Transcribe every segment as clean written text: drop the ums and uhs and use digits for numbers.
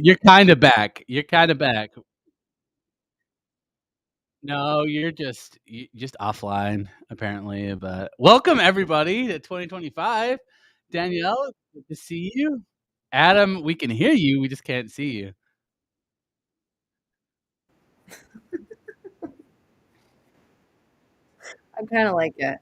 You're kind of back. You're kind of back. No, you're just offline apparently. But welcome everybody to 2025. Danielle, good to see you. Adam, we can hear you. We just can't see you. I kind of like it.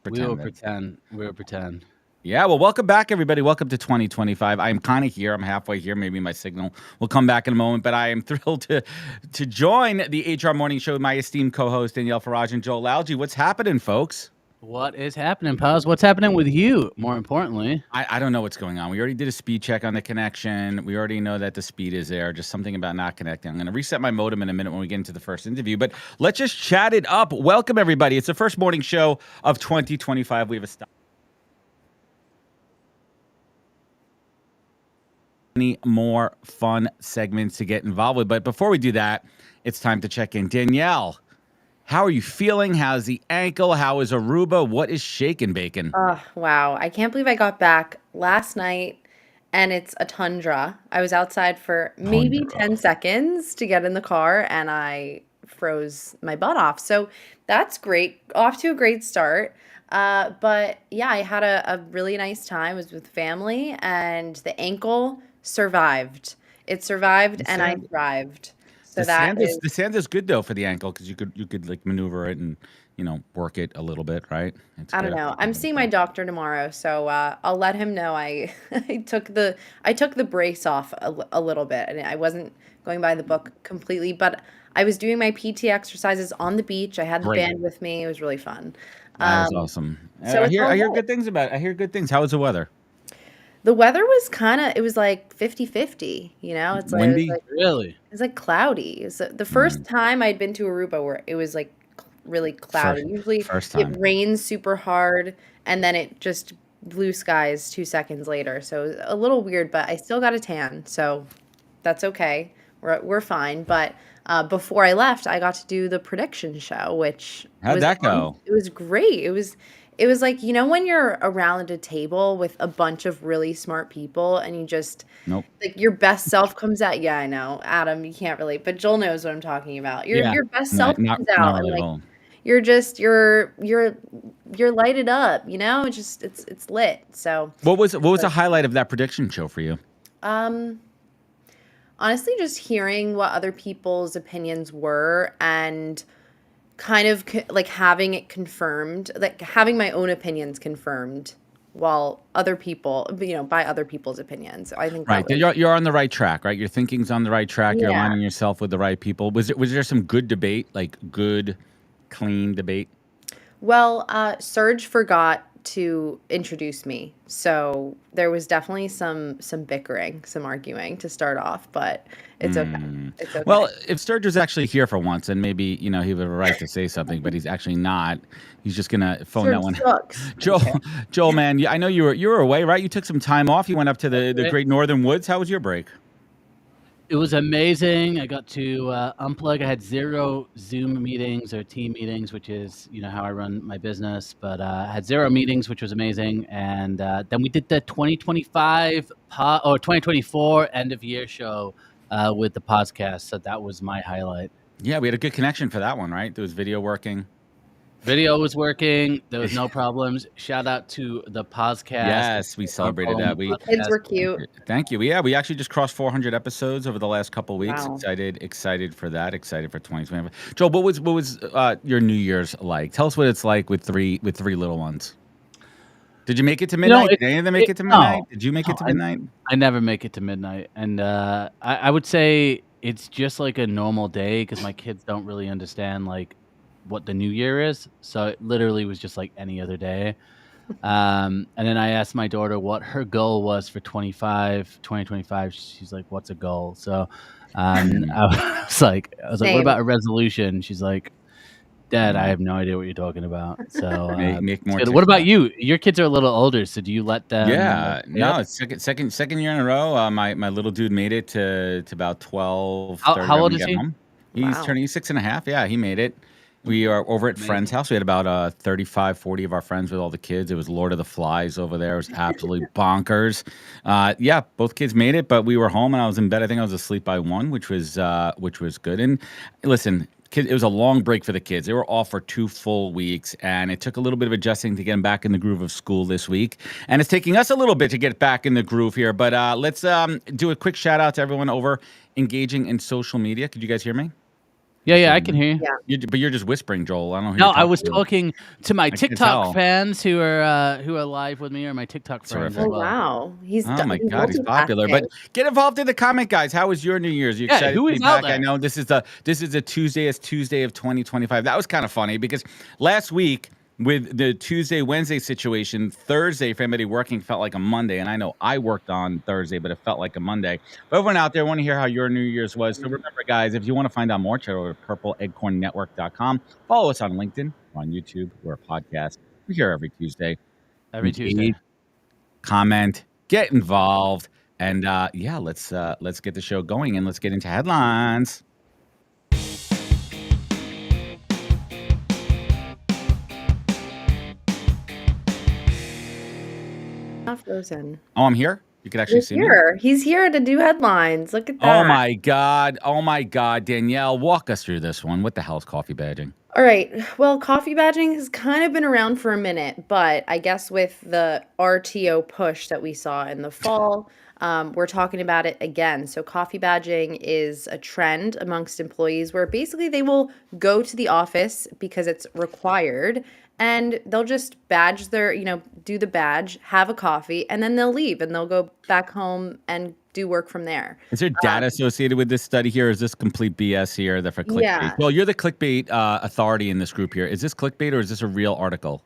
We will Pretend. pretend. We will pretend. Yeah, well, welcome back, everybody. Welcome to 2025. I'm kind of here. I'm halfway here. Maybe my signal will come back in a moment, but I am thrilled to join the HR Morning Show with my esteemed co-host Danielle Farage and Joel Algie. What's happening, folks? What is happening, pals? What's happening with you? More importantly, I don't know what's going on. We already did a speed check on the connection. We already know that the speed is there. Just something about not connecting. I'm going to reset my modem in a minute when we get into the first interview, but let's just chat it up. Welcome, everybody. It's the first morning show of 2025. We have a many more fun segments to get involved with. But before we do that, it's time to check in. Danielle, how are you feeling? How's the ankle? How is Aruba? What is shaking, bacon? Oh, wow. I can't believe I got back last night and it's a tundra. I was outside for maybe Tundra. 10 seconds to get in the car and I froze my butt off. So that's great. Off to a great start. But yeah, I had a really nice time. I was with family and the ankle survived. It survived The and I sand, thrived. So the that sand is is the sand is good though for the ankle because you could like maneuver it and work it a little bit, right? It's I don't good. know. I'm seeing my doctor tomorrow, so I'll let him know I took the brace off a little bit, and I wasn't going by the book completely, but I was doing my PT exercises on the beach. I had the Great. band with me. It was really fun. That is Um, awesome. so I it's hear all I hear good. good things about it. I hear good things. How was the weather? The weather was it was like 50-50, you know? It's like it was Windy? like really. it's like cloudy. It's the first Mm, time I'd been to Aruba where it was like really cloudy. first Usually first it time. rains super hard and then it just blue skies 2 seconds later. So it was a little weird, but I still got a tan, so that's okay. We're fine. But before I left, I got to do the prediction show, which How'd that go? it was great. It was like, when you're around a table with a bunch of really smart people and you just Nope. like your best self comes out. Yeah, I know. Adam, you can't relate, but Joel knows what I'm talking about. Your Yeah. your best Not self not comes not out and really at like all. you're just you're lighted up, It's just it's lit. So, What was the highlight of that prediction show for you? um honestly just hearing what other people's opinions were and kind of like having it confirmed, like having my own opinions confirmed while other people, by other people's opinions. I think that Right. was You're on the right track, right? Your thinking's on the right track. You're yeah. aligning yourself with the right people. Was there some good debate, like good, clean debate? Well, Serge forgot to introduce me, so there was definitely some bickering, some arguing to start off, but it's okay. Hmm. It's okay. Well, if Sturge was actually here for once, then maybe he would have a right to say something, but he's actually not. He's just gonna phone that Serge one. sucks. I'm Joel, kidding. Joel, man, I know you were away, right? You took some time off. You went up to the Right. Great Northern Woods. How was your break? It was amazing. I got to unplug. I had 0 Zoom meetings or team meetings, which is how I run my business. But I had 0 meetings, which was amazing. And then we did the 2025 or 2024 end of year show with the podcast. So that was my highlight. Yeah, we had a good connection for that one, right? There was video working. Video was working. There was no problems. Shout out to the podcast. Yes, we celebrated that. Kids were cute. Thank you. Yeah, we actually just crossed 400 episodes over the last couple of weeks. Wow. Excited for that. Excited for 2025. Joel, what was your New Year's like? Tell us what it's like with three little ones. Did you make it to midnight? Did any of them make it to midnight? No, Did you make no, it to midnight? I never make it to midnight. And I would say it's just like a normal day because my kids don't really understand like what the new year is. So it literally was just like any other day. And then I asked my daughter what her goal was for 2025. She's like, "What's a goal?" So I was like, "What Same. about a resolution?" She's like, "Dad, I have no idea what you're talking about." So Make more it's good. What about TikTok. you? Your kids are a little older, so do you let them Yeah, stay up? no, it's second year in a row. My little dude made it to about 12:30 How when old we is got he? home. Wow. He's 6.5. Yeah, he made it. We are over at friend's Amazing. house. We had about 35, 40 of our friends with all the kids. It was Lord of the Flies over there. It was absolutely bonkers. Yeah, both kids made it, but we were home and I was in bed. I think I was asleep by 1, which was good. And listen, it was a long break for the kids. They were off for 2 full weeks, and it took a little bit of adjusting to get them back in the groove of school this week. And it's taking us a little bit to get back in the groove here. But let's do a quick shout out to everyone over engaging in social media. Could you guys hear me? Yeah, I can hear you. Yeah. But you're just whispering, Joel. I don't know who No, you're I was to. talking to my I can tell. TikTok fans who are live with me, or my TikTok friends as Oh well. wow, Oh my God, he's popular. But get involved in the comment, guys. How was your New Year's? You Yeah, excited who to is be out back? I there? know this is a Tuesday of 2025. That was kind of funny because last week with the Tuesday-Wednesday situation, Thursday for anybody working felt like a Monday. And I know I worked on Thursday, but it felt like a Monday. But everyone out there, I want to hear how your New Year's was. So remember, guys, if you want to find out more, check over to purpleacornnetwork.com. Follow us on LinkedIn, we're on YouTube, we're a podcast. We're here every Tuesday. Every Tuesday. Comment, get involved, and yeah, let's get the show going and let's get into headlines. Not frozen. Oh, I'm here. You can actually He's see me. here. He's here to do headlines. Look at that. Oh my God, Danielle, walk us through this one. What the hell is coffee badging? All right. Well, coffee badging has kind of been around for a minute, but I guess with the RTO push that we saw in the fall, we're talking about it again. So coffee badging is a trend amongst employees where basically they will go to the office because it's required and they'll just badge their, do the badge, have a coffee, and then they'll leave and they'll go back home and do work from there. Is there data associated with this study here? Or is this complete BS here? That for clickbait? Yeah. Well, you're the clickbait authority in this group here. Is this clickbait or is this a real article?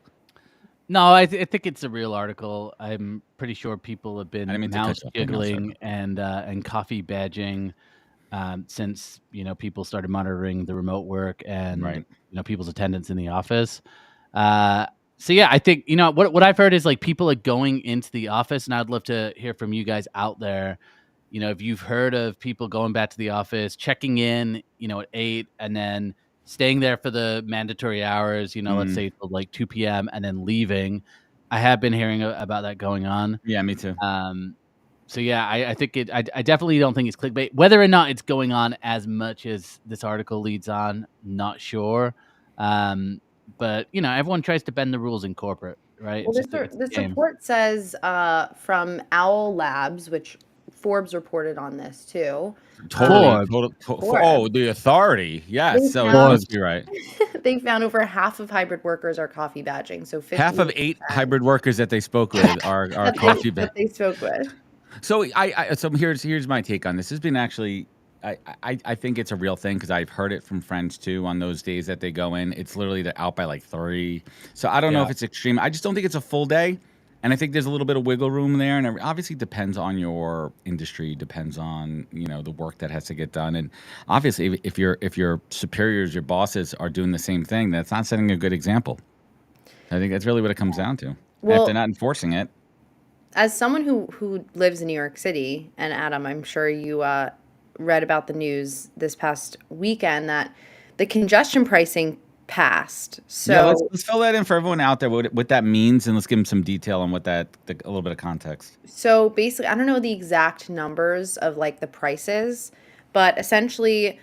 No, I think it's a real article. I'm pretty sure people have I didn't been mean to cut mouse you off. I know, jiggling and coffee badging since people started monitoring the remote work and Right. people's attendance in the office. So yeah, I think what I've heard is like people are going into the office, and I'd love to hear from you guys out there. If you've heard of people going back to the office, checking in, at 8, and then staying there for the mandatory hours, let's say till like 2 p.m. and then leaving. I have been hearing about that going on. Yeah, me too. So yeah, I think I definitely don't think it's clickbait. Whether or not it's going on as much as this article leads on, not sure. But everyone tries to bend the rules in corporate, right? Well, this report says from Owl Labs, which Forbes reported on this too. Totally. Oh, the authority. Yes. So it must be right. They found over half of hybrid workers are coffee badging. So half of 8 hybrid workers that they spoke with are coffee badging. That they spoke with. So so here's my take on this. This has been actually. I think it's a real thing because I've heard it from friends too on those days that they go in. It's literally they're out by like 3. So I don't know if it's extreme. I just don't think it's a full day. And I think there's a little bit of wiggle room there. And it obviously depends on your industry, depends on, the work that has to get done. And obviously if your superiors, your bosses are doing the same thing, that's not setting a good example. I think that's really what it comes down to. Well, if they're not enforcing it. As someone who lives in New York City, and Adam, I'm sure you read about the news this past weekend that the congestion pricing passed. So yeah, let's fill that in for everyone out there, what that means, and let's give them some detail on a little bit of context. So basically, I don't know the exact numbers of like the prices, but essentially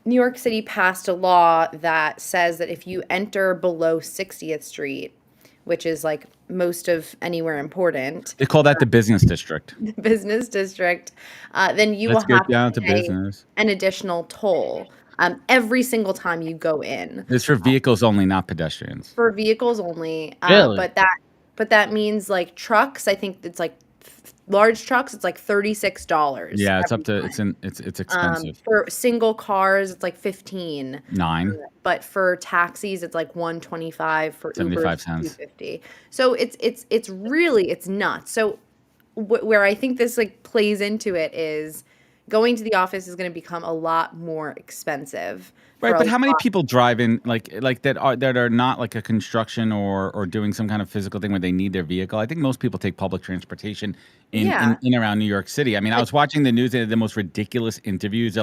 New York City passed a law that says that if you enter below 60th Street, which is like most of anywhere important. They call that the business district. The business district. Then you Let's will have get down to to pay business. an additional toll every single time you go in. It's for vehicles only, not pedestrians. For vehicles only. Really? But that means like trucks, I think it's like large trucks, it's like $36. Yeah, it's up to it's expensive. For single cars, it's like 15. 9. But for taxis, it's like 125. For 75 Uber, cents. 250. So it's really nuts. So where I think this like plays into it is going to the office is going to become a lot more expensive. Right, but how many people drive in like that are not like a construction or doing some kind of physical thing where they need their vehicle? I think most people take public transportation in around New York City. I mean, I was watching the news. They had the most ridiculous interviews. They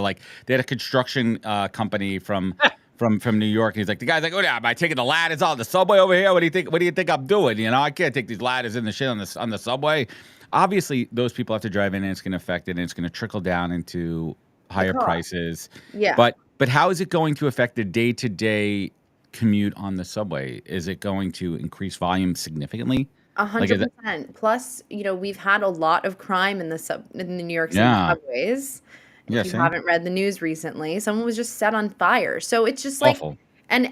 had a construction company from from New York. He's like, the guy's like, oh yeah, am I taking the ladders on the subway over here? What do you think? What do you think I'm doing? You know, I can't take these ladders in the shit on the subway. Obviously, those people have to drive in, and it's going to affect it, and it's going to trickle down into higher cost. prices. Yeah. But how is it going to affect the day-to-day commute on the subway? Is it going to increase volume significantly? Like, is it, 100%. Plus, we've had a lot of crime in the New York City yeah, subways. yeah, If you see, haven't read the news recently, someone was just set on fire. So it's just like, awful. and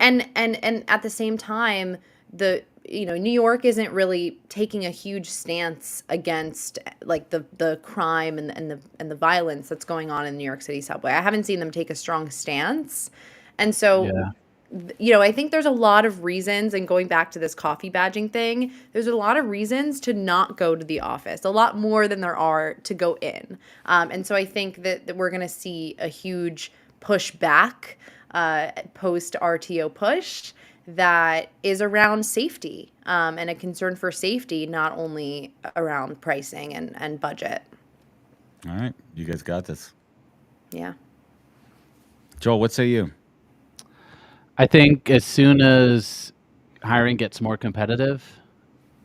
at the same time, New York isn't really taking a huge stance against like the crime and the violence that's going on in the New York City subway. I haven't seen them take a strong stance. And so Yeah. I think there's a lot of reasons, and going back to this coffee badging thing, there's a lot of reasons to not go to the office, a lot more than there are to go in. And so I think that we're going to see a huge push back post RTO push that is around safety and a concern for safety, not only around pricing and budget. All right, you guys got this. Yeah. Joel, what say you? I think as soon as hiring gets more competitive,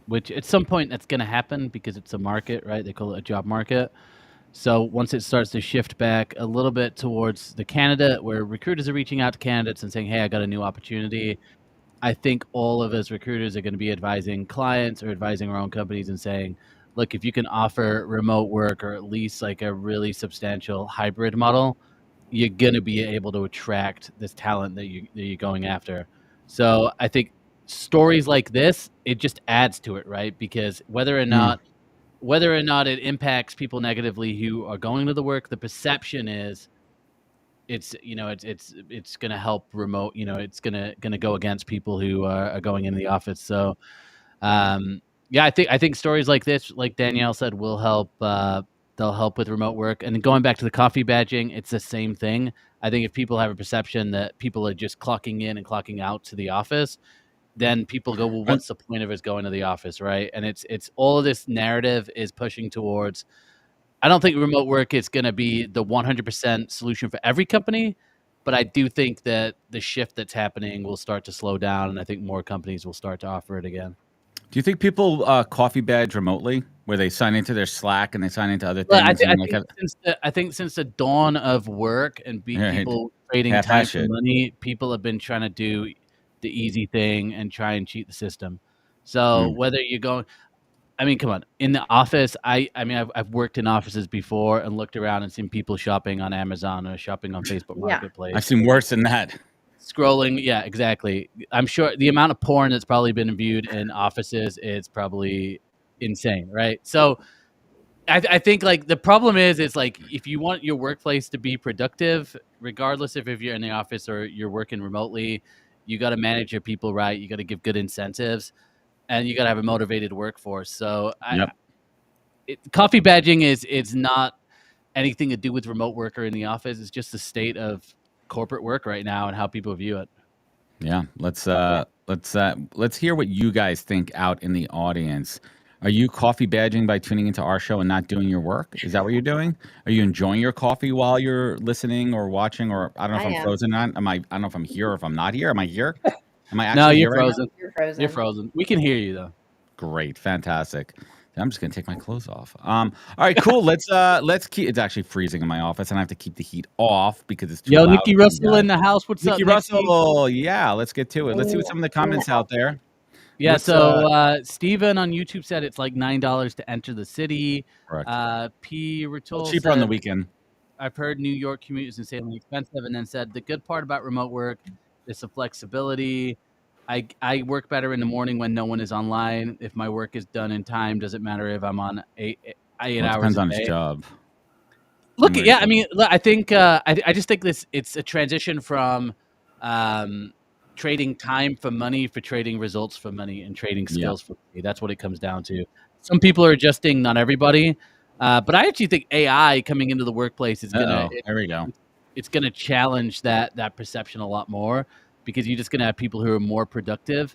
which at some point that's going to happen because it's a market, right? They call it a job market. So once it starts to shift back a little bit towards the candidate, where recruiters are reaching out to candidates and saying, hey, I got a new opportunity, I think all of us recruiters are going to be advising clients or advising our own companies and saying, look, if you can offer remote work or at least like a really substantial hybrid model, you're going to be able to attract this talent that you're going after. So I think stories like this, it just adds to it, right? Because whether or not it impacts people negatively who are going to the work, the perception is it's going to help remote, it's going to go against people who are going into the office. So yeah, I think stories like this, like Danielle said, will help. They'll help with remote work. And going back to the coffee badging, it's the same thing. I think if people have a perception that people are just clocking in and clocking out to the office, then people go, well, what's the point of us going to the office, right? And it's all of this narrative is pushing towards. I don't think remote work is going to be the 100% solution for every company, but I do think that the shift that's happening will start to slow down, and I think more companies will start to offer it again. Do you think people coffee badge remotely, where they sign into their Slack and they sign into other Well, things? I think since the dawn of work and people trading time for half-ass money, people have been trying to do the easy thing and try and cheat the system. So whether you're going, I mean, come on, in the office, I mean, I've worked in offices before and looked around and seen people shopping on Amazon or shopping on Facebook Marketplace. I've seen worse than that. Scrolling, yeah, exactly. I'm sure the amount of porn that's probably been viewed in offices is probably insane, right? So I think like the problem is it's like if you want your workplace to be productive, regardless if you're in the office or you're working remotely, you got to manage your people right. You got to give good incentives, and you got to have a motivated workforce. So coffee badging is not anything to do with remote work or in the office. It's just the state of corporate work right now and how people view it. Yeah, let's hear what you guys think out in the audience. Are you coffee badging by tuning into our show and not doing your work? Is that what you're doing? Are you enjoying your coffee while you're listening or watching? Or I don't know if I'm frozen or not. I don't know if I'm here or if I'm not here. Am I here? Am I actually No, you're here right frozen. now? You're frozen. You're frozen. We can hear you though. Great, fantastic. I'm just gonna take my clothes off. All right, cool. Let's keep. It's actually freezing in my office, and I have to keep the heat off because it's too loud. Nikki Russell in the house. What's up, Nikki Russell? Yeah, let's get to it. Let's see what some of the comments out there. Yeah, so Steven on YouTube said it's like $9 to enter the city. Correct. P. Ritul Cheaper on the weekend. I've heard New York commute is insanely expensive, and then said the good part about remote work is the flexibility. I work better in the morning when no one is online. If my work is done in time, doesn't matter if I'm on eight hours. Depends on his job. Look, yeah, I mean, I think I just think it's a transition from trading time for money for trading results for money and trading skills for money. That's what it comes down to. Some people are adjusting, not everybody. But I actually think AI coming into the workplace is gonna. There we go. It's gonna challenge that perception a lot more because you're just gonna have people who are more productive,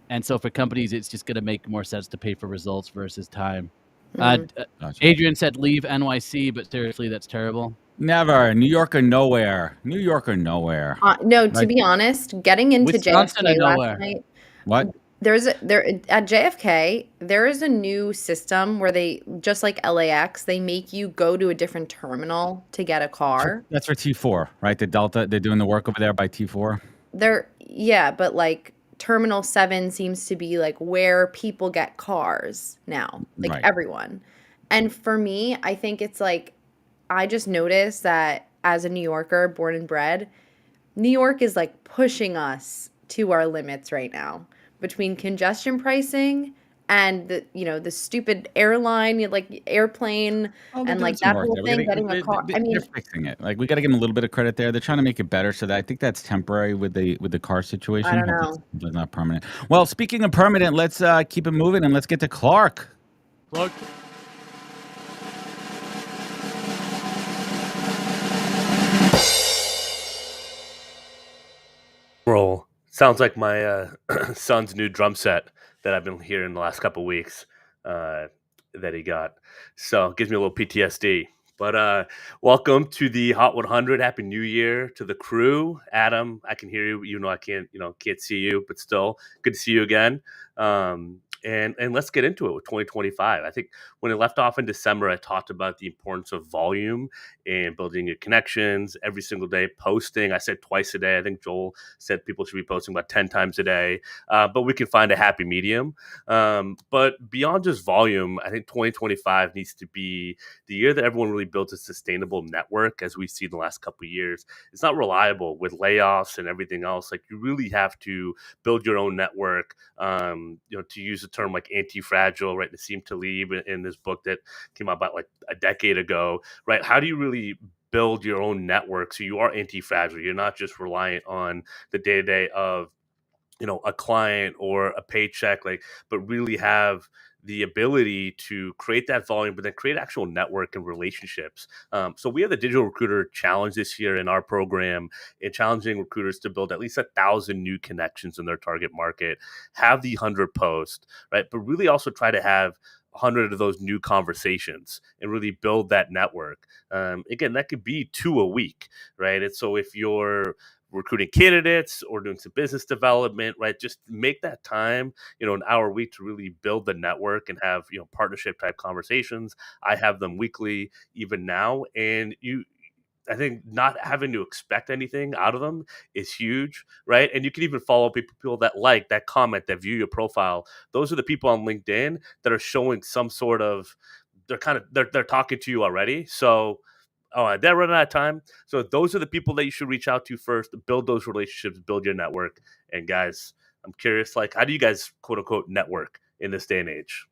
and so for companies, it's just gonna make more sense to pay for results versus time. Gotcha. Adrian said leave NYC, but seriously, that's terrible. Never. New York or nowhere. New York or nowhere. No, to Like be honest, getting into Wisconsin or JFK last nowhere? night, what? there at JFK, there is a new system where they, just like LAX, they make you go to a different terminal to get a car. That's for T4, right? The Delta. They're doing the work over there by T4. Yeah, but like Terminal 7 seems to be like where people get cars now, like Right. everyone. And for me, I think it's like I just noticed that as a New Yorker, born and bred, New York is like pushing us to our limits right now between congestion pricing and the stupid airline, like airplane, Oh, they're and doing like some that work whole there. We thing, gotta, getting a car. I they're mean, fixing it. Like we got to give them a little bit of credit there. They're trying to make it better. So that I think that's temporary with the car I situation. don't Hopefully, know. it's not permanent. Well, speaking of permanent, let's keep it moving and let's get to Clark. Clark. Roll. Sounds like my son's new drum set that I've been hearing the last couple weeks uh, that he got. So it gives me a little PTSD. But welcome to the Hot 100. Happy New Year to the crew. Adam, I can hear you. You know I can't see you, but still good to see you again. And let's get into it with 2025. I think when it left off in December, I talked about the importance of volume and building your connections every single day, posting. I said twice a day. I think Joel said people should be posting about 10 times a day, but we can find a happy medium. But beyond just volume, I think 2025 needs to be the year that everyone really builds a sustainable network, as we've seen the last couple of years. It's not reliable with layoffs and everything else. Like you really have to build your own network. To use a term like anti-fragile, right? Nassim Taleb in this book that came out about like a decade ago, right? How do you really build your own network so you are anti-fragile? You're not just reliant on the day-to-day of a client or a paycheck, like, but really have the ability to create that volume, but then create actual network and relationships. So we have the Digital Recruiter Challenge this year in our program, and challenging recruiters to build at least 1,000 new connections in their target market, have the 100 posts, right? But really also try to have 100 of those new conversations and really build that network. Again, that could be 2 a week, right? And so if you're recruiting candidates or doing some business development, right? Just make that time, an hour a week to really build the network and have, partnership type conversations. I have them weekly, even now. And I think not having to expect anything out of them is huge, right? And you can even follow people that like, that comment, that view your profile. Those are the people on LinkedIn that are showing some sort of, they're talking to you already. So, oh, they're running out of time. So those are the people that you should reach out to first, build those relationships, build your network. And guys, I'm curious, like, how do you guys quote unquote network in this day and age?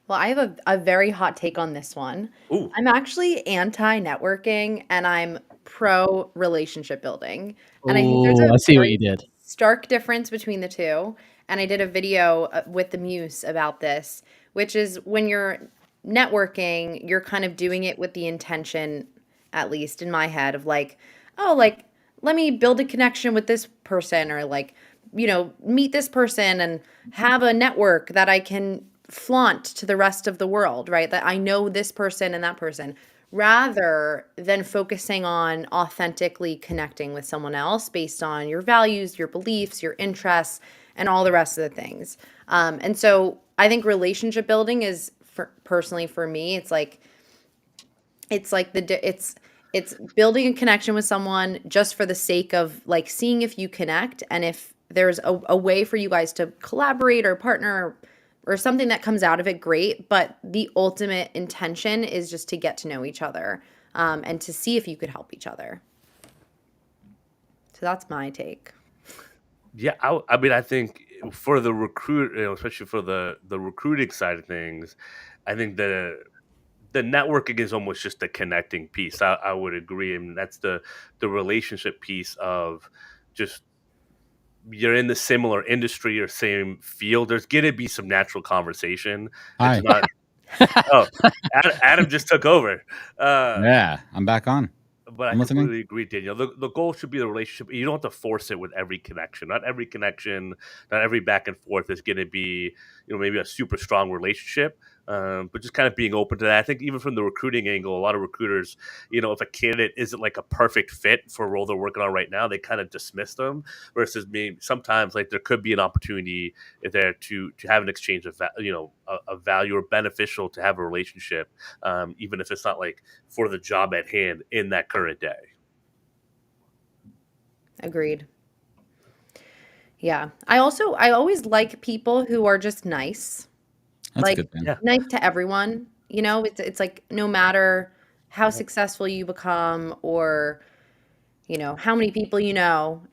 Well, I have a very hot take on this one. Ooh, I'm actually anti-networking and I'm pro relationship building. And I think there's Oh, a I see what you very did. stark difference between the two. And I did a video with the Muse about this, which is when you're networking, you're kind of doing it with the intention, at least in my head, of like, oh, like, let me build a connection with this person, or like, meet this person and have a network that I can flaunt to the rest of the world, right? That I know this person and that person, rather than focusing on authentically connecting with someone else based on your values, your beliefs, your interests, and all the rest of the things. And so I think relationship building is, personally for me, it's building a connection with someone just for the sake of like seeing if you connect, and if there's a way for you guys to collaborate or partner, or something that comes out of it, great. But the ultimate intention is just to get to know each other, and to see if you could help each other. So that's my take. yeah. I mean, I think for the recruit, especially for the recruiting side of things, I think the networking is almost just the connecting piece. I would agree, and that's the relationship piece of just you're in the similar industry or same field. There's gonna be some natural conversation. It's Hi. not. Oh, Adam just took over. Uh, Yeah, I'm back on. but I I'm listening. completely agree, Daniel. The goal should be the relationship. You don't have to force it with every connection. Not every connection, not every back and forth is going to be, maybe a super strong relationship. But just kind of being open to that. I think even from the recruiting angle, a lot of recruiters, if a candidate isn't like a perfect fit for a role they're working on right now, they kind of dismiss them. Versus me, sometimes like there could be an opportunity there to have an exchange of a value or beneficial to have a relationship, even if it's not like for the job at hand in that current day. Agreed. Yeah. I always like people who are just nice. That's Like good, man. Yeah. nice to everyone. It's like no matter how successful you become or how many people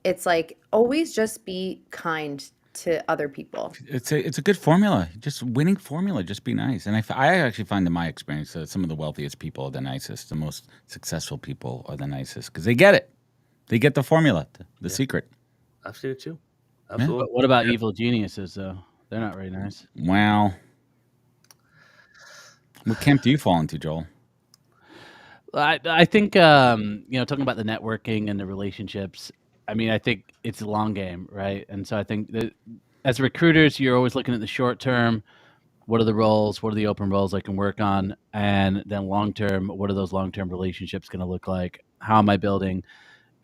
it's like always just be kind to other people. It's a good formula, just winning formula. Just be nice, and I actually find in my experience that some of the wealthiest people are the nicest, the most successful people are the nicest because they get it, they get the formula, the secret. I've seen it too. Absolutely. But what about evil geniuses, though? They're not very nice. Wow. What camp do you fall into, Joel? I think talking about the networking and the relationships. I mean, I think it's a long game, right? And so I think that as recruiters, you're always looking at the short term. What are the roles? What are the open roles I can work on? And then long term, what are those long term relationships going to look like? How am I building?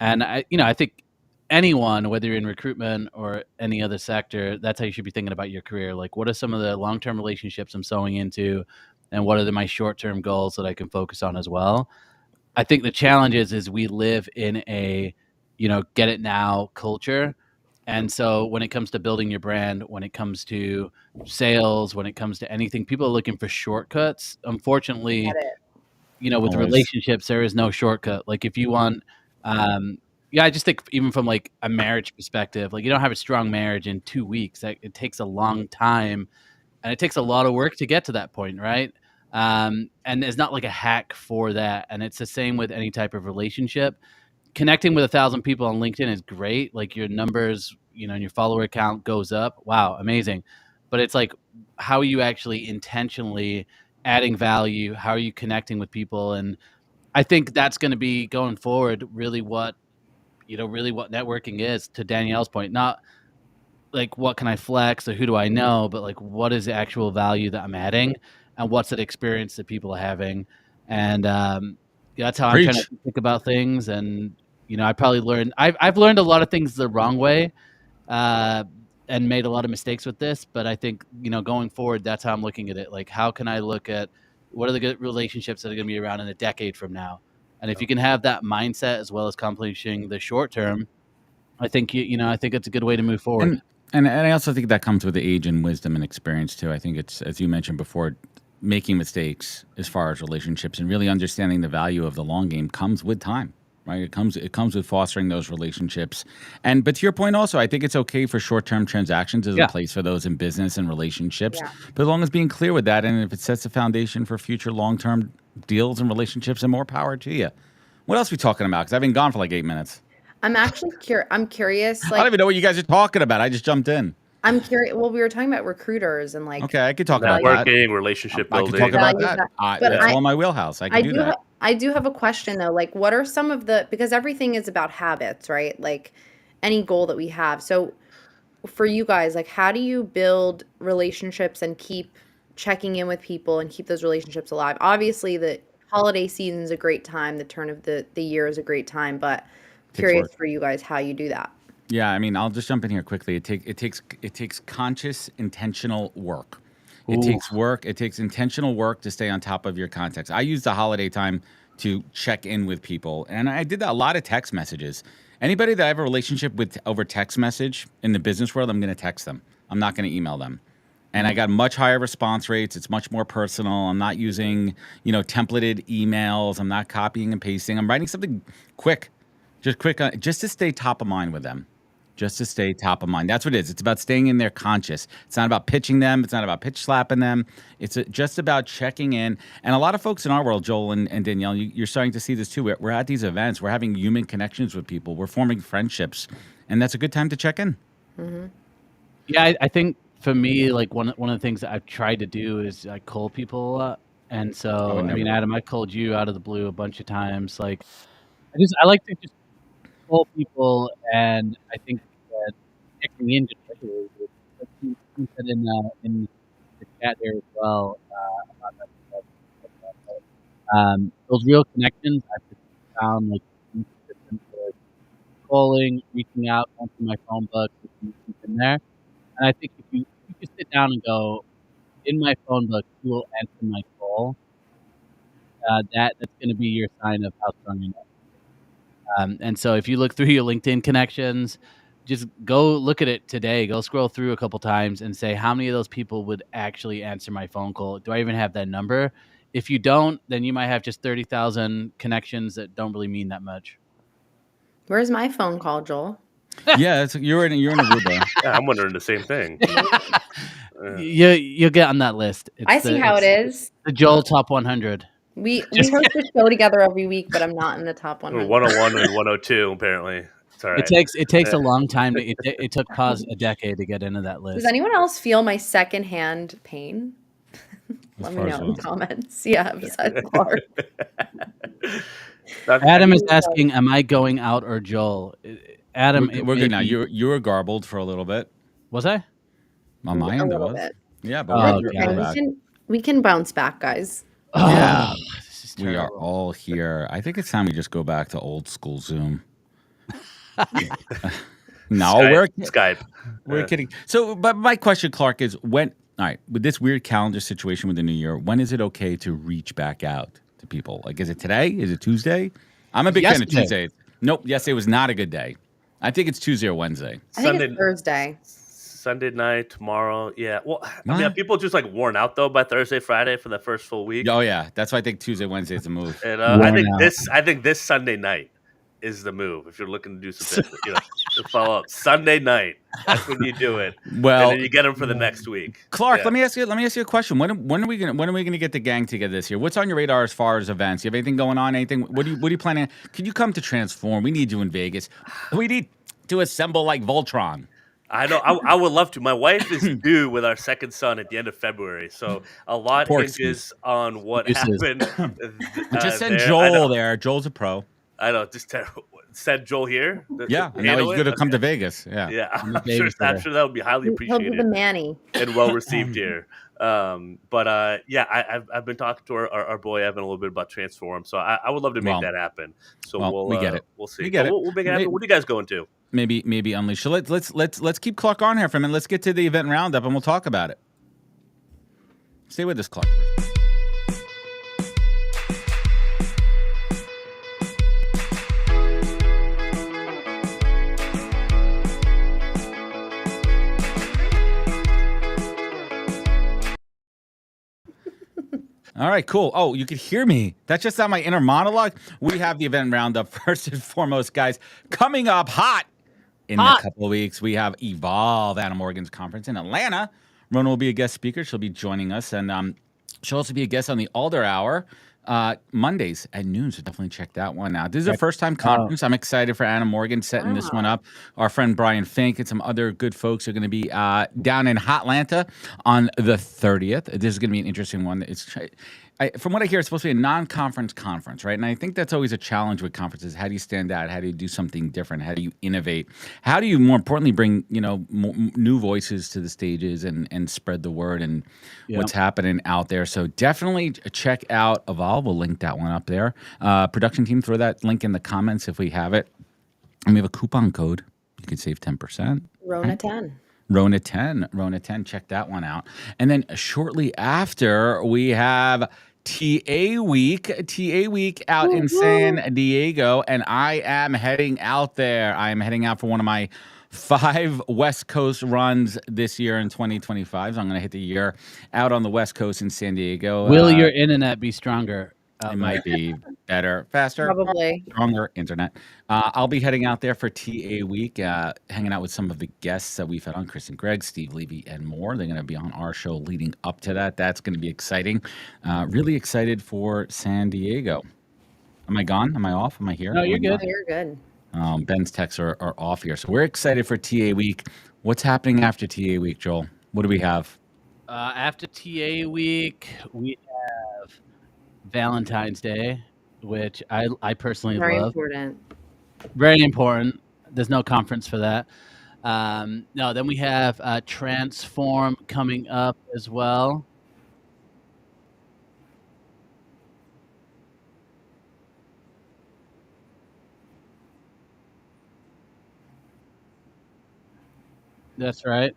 And I think anyone, whether you're in recruitment or any other sector, that's how you should be thinking about your career. Like, what are some of the long term relationships I'm sewing into, and what are my short term goals that I can focus on as well? I think the challenge is we live in a, get it now culture. And so when it comes to building your brand, when it comes to sales, when it comes to anything, people are looking for shortcuts. Unfortunately, Get it. with Always. relationships, there is no shortcut. Like if you want, I just think even from like a marriage perspective, like you don't have a strong marriage in 2 weeks. It takes a long time, and it takes a lot of work to get to that point, right? And there's not like a hack for that. And it's the same with any type of relationship. Connecting with 1,000 people on LinkedIn is great. Like your numbers, and your follower count goes up. Wow, amazing. But it's like, how are you actually intentionally adding value? How are you connecting with people? And I think that's going to be going forward really what networking is, to Danielle's point. Not like what can I flex or who do I know, but like what is the actual value that I'm adding, and what's that experience that people are having. And that's how I'm trying to Preach. think about things. And I probably learned I've learned a lot of things the wrong way, and made a lot of mistakes with this. But I think going forward, that's how I'm looking at it. Like, how can I look at what are the good relationships that are going to be around in a decade from now? And if you can have that mindset as well as accomplishing the short term, I think I think it's a good way to move forward. And I also think that comes with age and wisdom and experience too. I think it's, as you mentioned before, making mistakes as far as relationships and really understanding the value of the long game comes with time, right? It comes with fostering those relationships. But to your point also, I think it's okay for short-term transactions. There's a place for those in business and relationships, but as long as being clear with that, and if it sets the foundation for future long-term deals and relationships, and more power to you. What else are we talking about? Because I've been gone for like 8 minutes. I'm actually I'm curious. I don't even know what you guys are talking about. I just jumped in. I'm curious. Well, we were talking about recruiters and like. Okay, I could talk about that. Networking, relationship I building. could talk about Value that. But That's all in my wheelhouse. I can do that. I do have a question though. Like, what are some of because everything is about habits, right? Like, any goal that we have. So, for you guys, like, how do you build relationships and keep checking in with people and keep those relationships alive? Obviously, the holiday season is a great time. The turn of the year is a great time. But curious for you guys how you do that. Yeah, I mean, I'll just jump in here quickly. It takes conscious, intentional work. It takes work. It takes intentional work to stay on top of your contacts. I use the holiday time to check in with people, and I did that a lot of text messages. Anybody that I have a relationship with over text message in the business world, I'm going to text them. I'm not going to email them. And I got much higher response rates. It's much more personal. I'm not using, templated emails. I'm not copying and pasting. I'm writing something quick, just to stay top of mind with them. Just to stay top of mind. That's what it is. It's about staying in there conscious. It's not about pitching them. It's not about pitch slapping them. It's just about checking in. And a lot of folks in our world, Joel and Danielle, you're starting to see this too. We're at these events. We're having human connections with people. We're forming friendships. And that's a good time to check in. Mm-hmm. Yeah, I think for me, like one of the things that I've tried to do is I call people a lot. And so, I mean, Adam, I called you out of the blue a bunch of times. Like, I like to just call people, and I think that checking in just regularly, like you said in the chat here as well. About that stuff. Those real connections, I've just found like consistent for, like, calling, reaching out, going through my phone book, keep in there. And I think if you just sit down and go, in my phone book, who will answer my call, that's going to be your sign of how strong your network is. And so if you look through your LinkedIn connections, just go look at it today. Go scroll through a couple times and say, how many of those people would actually answer my phone call? Do I even have that number? If you don't, then you might have just 30,000 connections that don't really mean that much. Where's my phone call, Joel? Yeah, you're in Aruba. Yeah, I'm wondering the same thing. You'll get on that list. I see how it is. The Joel Top 100. We host a show together every week, but I'm not in the top 100. 101 and 102, apparently. It's all right. It takes a long time. It took Paz a decade to get into that list. Does anyone else feel my secondhand pain? Let me know in the comments. Yeah, besides Clark. Adam is asking, am I going out or Joel? Adam, we're good now. You were garbled for a little bit. Was I? On my end, it was. Bit. Yeah, but we can bounce back, guys. Yeah, we are all here. I think it's time we just go back to old school Zoom. No, Skype. We're kidding. So, but my question, Clark, is all right, with this weird calendar situation with the new year, when is it okay to reach back out to people? Like, is it today? Is it Tuesday? I'm a big fan of Tuesdays. Nope, yesterday was not a good day. I think it's Tuesday or Wednesday. I think it's Thursday. Sunday night, tomorrow. Yeah. Well, I mean, people just like worn out though by Thursday, Friday for the first full week. Oh yeah, that's why I think Tuesday, Wednesday is the move. And I think this Sunday night is the move if you're looking to do something. To follow up Sunday night. That's when you do it. Well, and then you get them for the next week. Clark, let me ask you a question. When are we gonna get the gang together this year? What's on your radar as far as events? You have anything going on? Anything? What are you planning? Can you come to Transform? We need you in Vegas. We need to assemble like Voltron. I know. I would love to. My wife is due with our second son at the end of February, so a lot hinges on what happened. Just send Joel there. Joel's a pro. I know. Just send Joel here. Yeah, and now he's going to come to Vegas. Yeah, I'm sure that would be highly appreciated. He'll be the Manny and well received here. But I've been talking to our boy Evan a little bit about Transform, so I would love to make that happen. So we get it. We'll see. We get it. We'll make it happen. What are you guys going to? Maybe unleash. So let's keep Clark on here for a minute. Let's get to the event roundup and we'll talk about it. Stay with us, Clark. All right, cool. Oh, you could hear me. That's just not my inner monologue. We have the event roundup first and foremost, guys. Coming up hot in a couple of weeks, we have Evolve, Anna Morgan's conference in Atlanta. Rona will be a guest speaker. She'll be joining us, and she'll also be a guest on the Alder Hour Mondays at noon, so definitely check that one out. This is a first-time conference. I'm excited for Anna Morgan setting this one up. Our friend Brian Fink and some other good folks are going to be down in Hotlanta on the 30th. This is going to be an interesting one. From what I hear, it's supposed to be a non-conference conference, right? And I think that's always a challenge with conferences. How do you stand out? How do you do something different? How do you innovate? How do you, more importantly, bring new voices to the stages and spread the word and what's happening out there? So definitely check out Evolve. We'll link that one up there. Production team, throw that link in the comments if we have it. And we have a coupon code. You can save 10%. Rona 10. Rona 10. Check that one out. And then shortly after, we have TA Week out in San Diego, and I am heading out there. I am heading out for one of my 5 West Coast runs this year in 2025. So I'm going to hit the year out on the West Coast in San Diego. Will your internet be stronger? It might be better, faster, probably stronger internet. I'll be heading out there for TA Week, hanging out with some of the guests that we've had on, Chris and Greg, Steve Levy, and more. They're going to be on our show leading up to that. That's going to be exciting. Really excited for San Diego. Am I gone? Am I off? Am I here? No, you're good. You're good. Ben's texts are off here. So we're excited for TA Week. What's happening after TA Week, Joel? What do we have? After TA Week, we have Valentine's Day, which I personally Very love. important. Very important. There's no conference for that. No, then we have Transform coming up as well. That's right.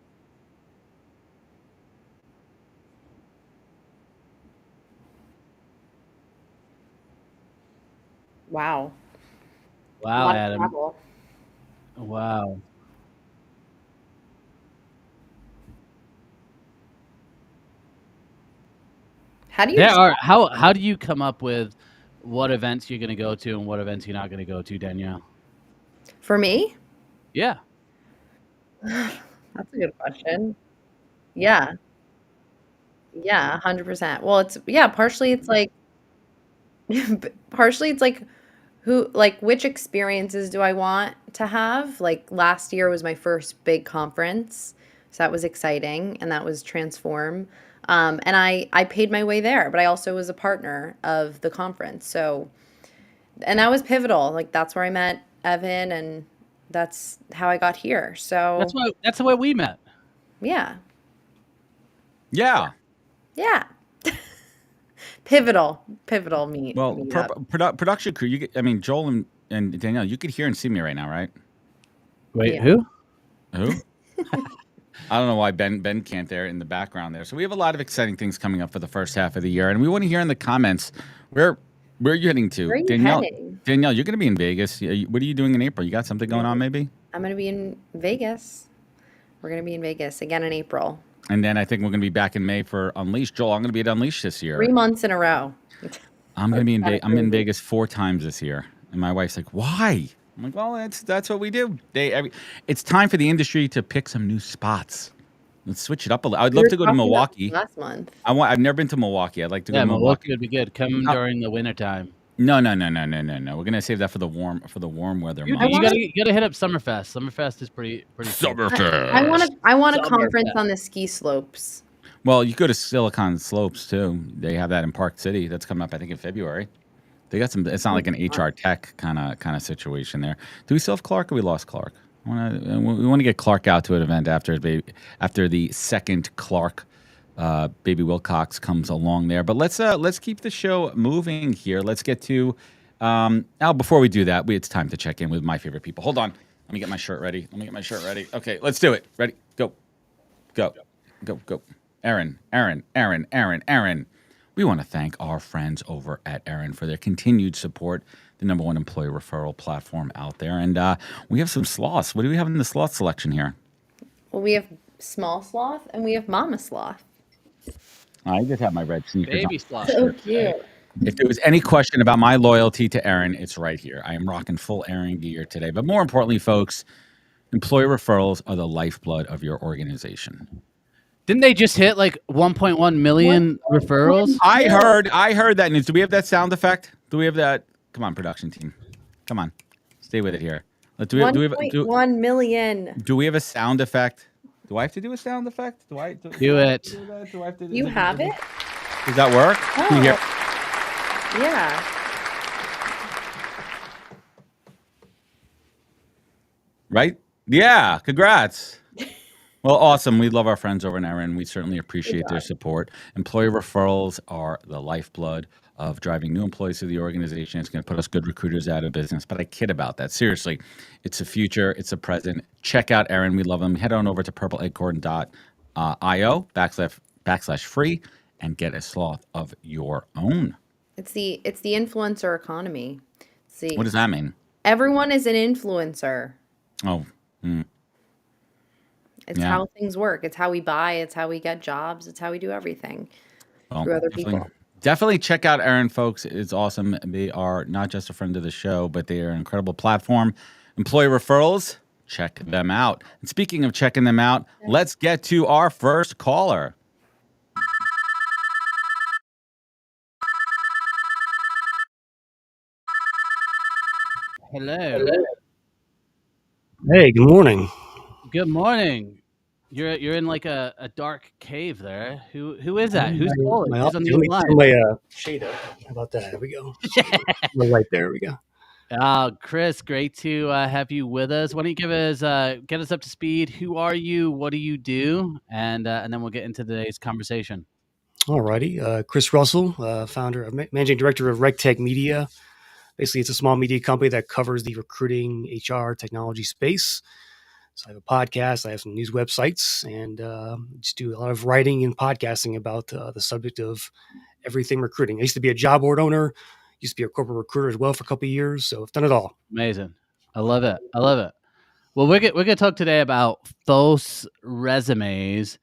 Wow. A Wow, lot of Adam. travel. Wow. How do you There are how do you come up with what events you're going to go to and what events you're not going to go to, Danielle? For me? Yeah. That's a good question. Yeah. Yeah, 100%. Well, partially it's like partially it's like which experiences do I want to have? Like last year was my first big conference, so that was exciting, and that was Transform. And I paid my way there, but I also was a partner of the conference. So, and that was pivotal. Like that's where I met Evan, and that's how I got here. So That's the way we met. yeah, Yeah. yeah. Pivotal meet. Well, meetup. production crew. Joel and Danielle, you could hear and see me right now, right? Wait, Yeah. who? Who? I don't know why Ben can't there in the background there. So we have a lot of exciting things coming up for the first half of the year, and we want to hear in the comments where are you heading to? Where are you Danielle, heading? Danielle, you're going to be in Vegas. What are you doing in April? You got something going on, maybe? I'm going to be in Vegas. We're going to be in Vegas again in April. And then I think we're going to be back in May for Unleashed. Joel, I'm going to be at Unleashed this year. 3 months in a row. I'm going to be in I'm in Vegas 4 times this year. And my wife's like, why? I'm like, well, that's what we do. It's time for the industry to pick some new spots. Let's switch it up a little. I'd love to go to Milwaukee. Last month. I've never been to Milwaukee. I'd like to go to Milwaukee. Milwaukee would be good. Come during the wintertime. No. We're gonna save that for the warm weather You months. gotta hit up Summerfest. Summerfest is pretty Summerfest. I want a conference on the ski slopes. Well, you go to Silicon Slopes too. They have that in Park City. That's coming up, I think, in February. They got some. It's not like an HR tech kind of situation there. Do we still have Clark, or we lost Clark? We want to get Clark out to an event after the second Clark. Baby Wilcox comes along there, but let's keep the show moving here. Let's get to now. Before we do that, it's time to check in with my favorite people. Hold on, let me get my shirt ready. Okay, let's do it. Ready? Go. Erin. We want to thank our friends over at ERIN for their continued support, the #1 employee referral platform out there. And we have some sloths. What do we have in the sloth selection here? Well, we have small sloth and we have mama sloth. I just have my red sneakers Baby on. sloth. So cute. If there was any question about my loyalty to ERIN, it's right here. I am rocking full ERIN gear today. But more importantly, folks, employee referrals are the lifeblood of your organization. Didn't they just hit like 1.1 million referrals? I heard that news. Do we have that sound effect? Do we have that? Come on, production team. Come on. Stay with it here. Do we have 1.1 million. Do we have a sound effect? Do I have to do a sound effect? Do I do it? Do I have to, You have it? Does that work? Oh. Can you hear? Yeah. Right? Yeah. Congrats. Well, awesome. We love our friends over in ERIN. We certainly appreciate their support. Employee referrals are the lifeblood of driving new employees to the organization. It's going to put us good recruiters out of business. But I kid about that. Seriously, it's the future. It's the present. Check out ERIN. We love them. Head on over to purpleacorn.io/free and get a sloth of your own. It's the influencer economy. See, What does that mean? everyone is an influencer. Oh, It's Yeah. how things work. It's how we buy. It's how we get jobs. It's how we do everything through other people. Definitely check out ERIN, folks. It's awesome. They are not just a friend of the show, but they are an incredible platform. Employee referrals, check them out. And speaking of checking them out, let's get to our first caller. Hello. Hey, good morning. Good morning. You're in like a dark cave there. Who is that? Who's calling? Who's on the other line? My shade up. How about that? There we go. The light there. We go. Chris, great to have you with us. Why don't you get us up to speed? Who are you? What do you do? And then we'll get into today's conversation. Alrighty. Chris Russell, founder, managing director of RegTech Media. Basically, it's a small media company that covers the recruiting, HR, technology space. So I have a podcast, I have some news websites, and just do a lot of writing and podcasting about the subject of everything recruiting. I used to be a job board owner, used to be a corporate recruiter as well for a couple of years. So I've done it all. Amazing. I love it. I love it. Well, we're gonna talk today about false resumes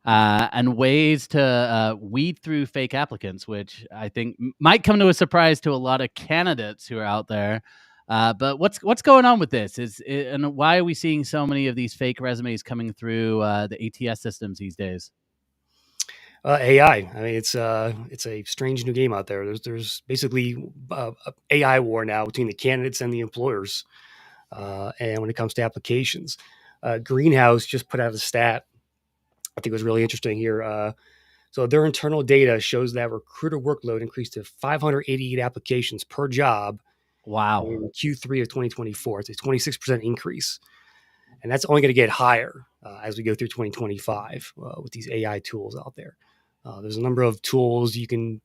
and ways to weed through fake applicants, which I think might come to a surprise to a lot of candidates who are out there. But what's going on with this? And why are we seeing so many of these fake resumes coming through the ATS systems these days? AI. I mean, it's a strange new game out there. There's basically a AI war now between the candidates and the employers. And when it comes to applications, Greenhouse just put out a stat. I think it was really interesting here. So their internal data shows that recruiter workload increased to 588 applications per job. Wow. In Q3 of 2024. It's a 26% increase. And that's only going to get higher as we go through 2025 with these AI tools out there. There's a number of tools you can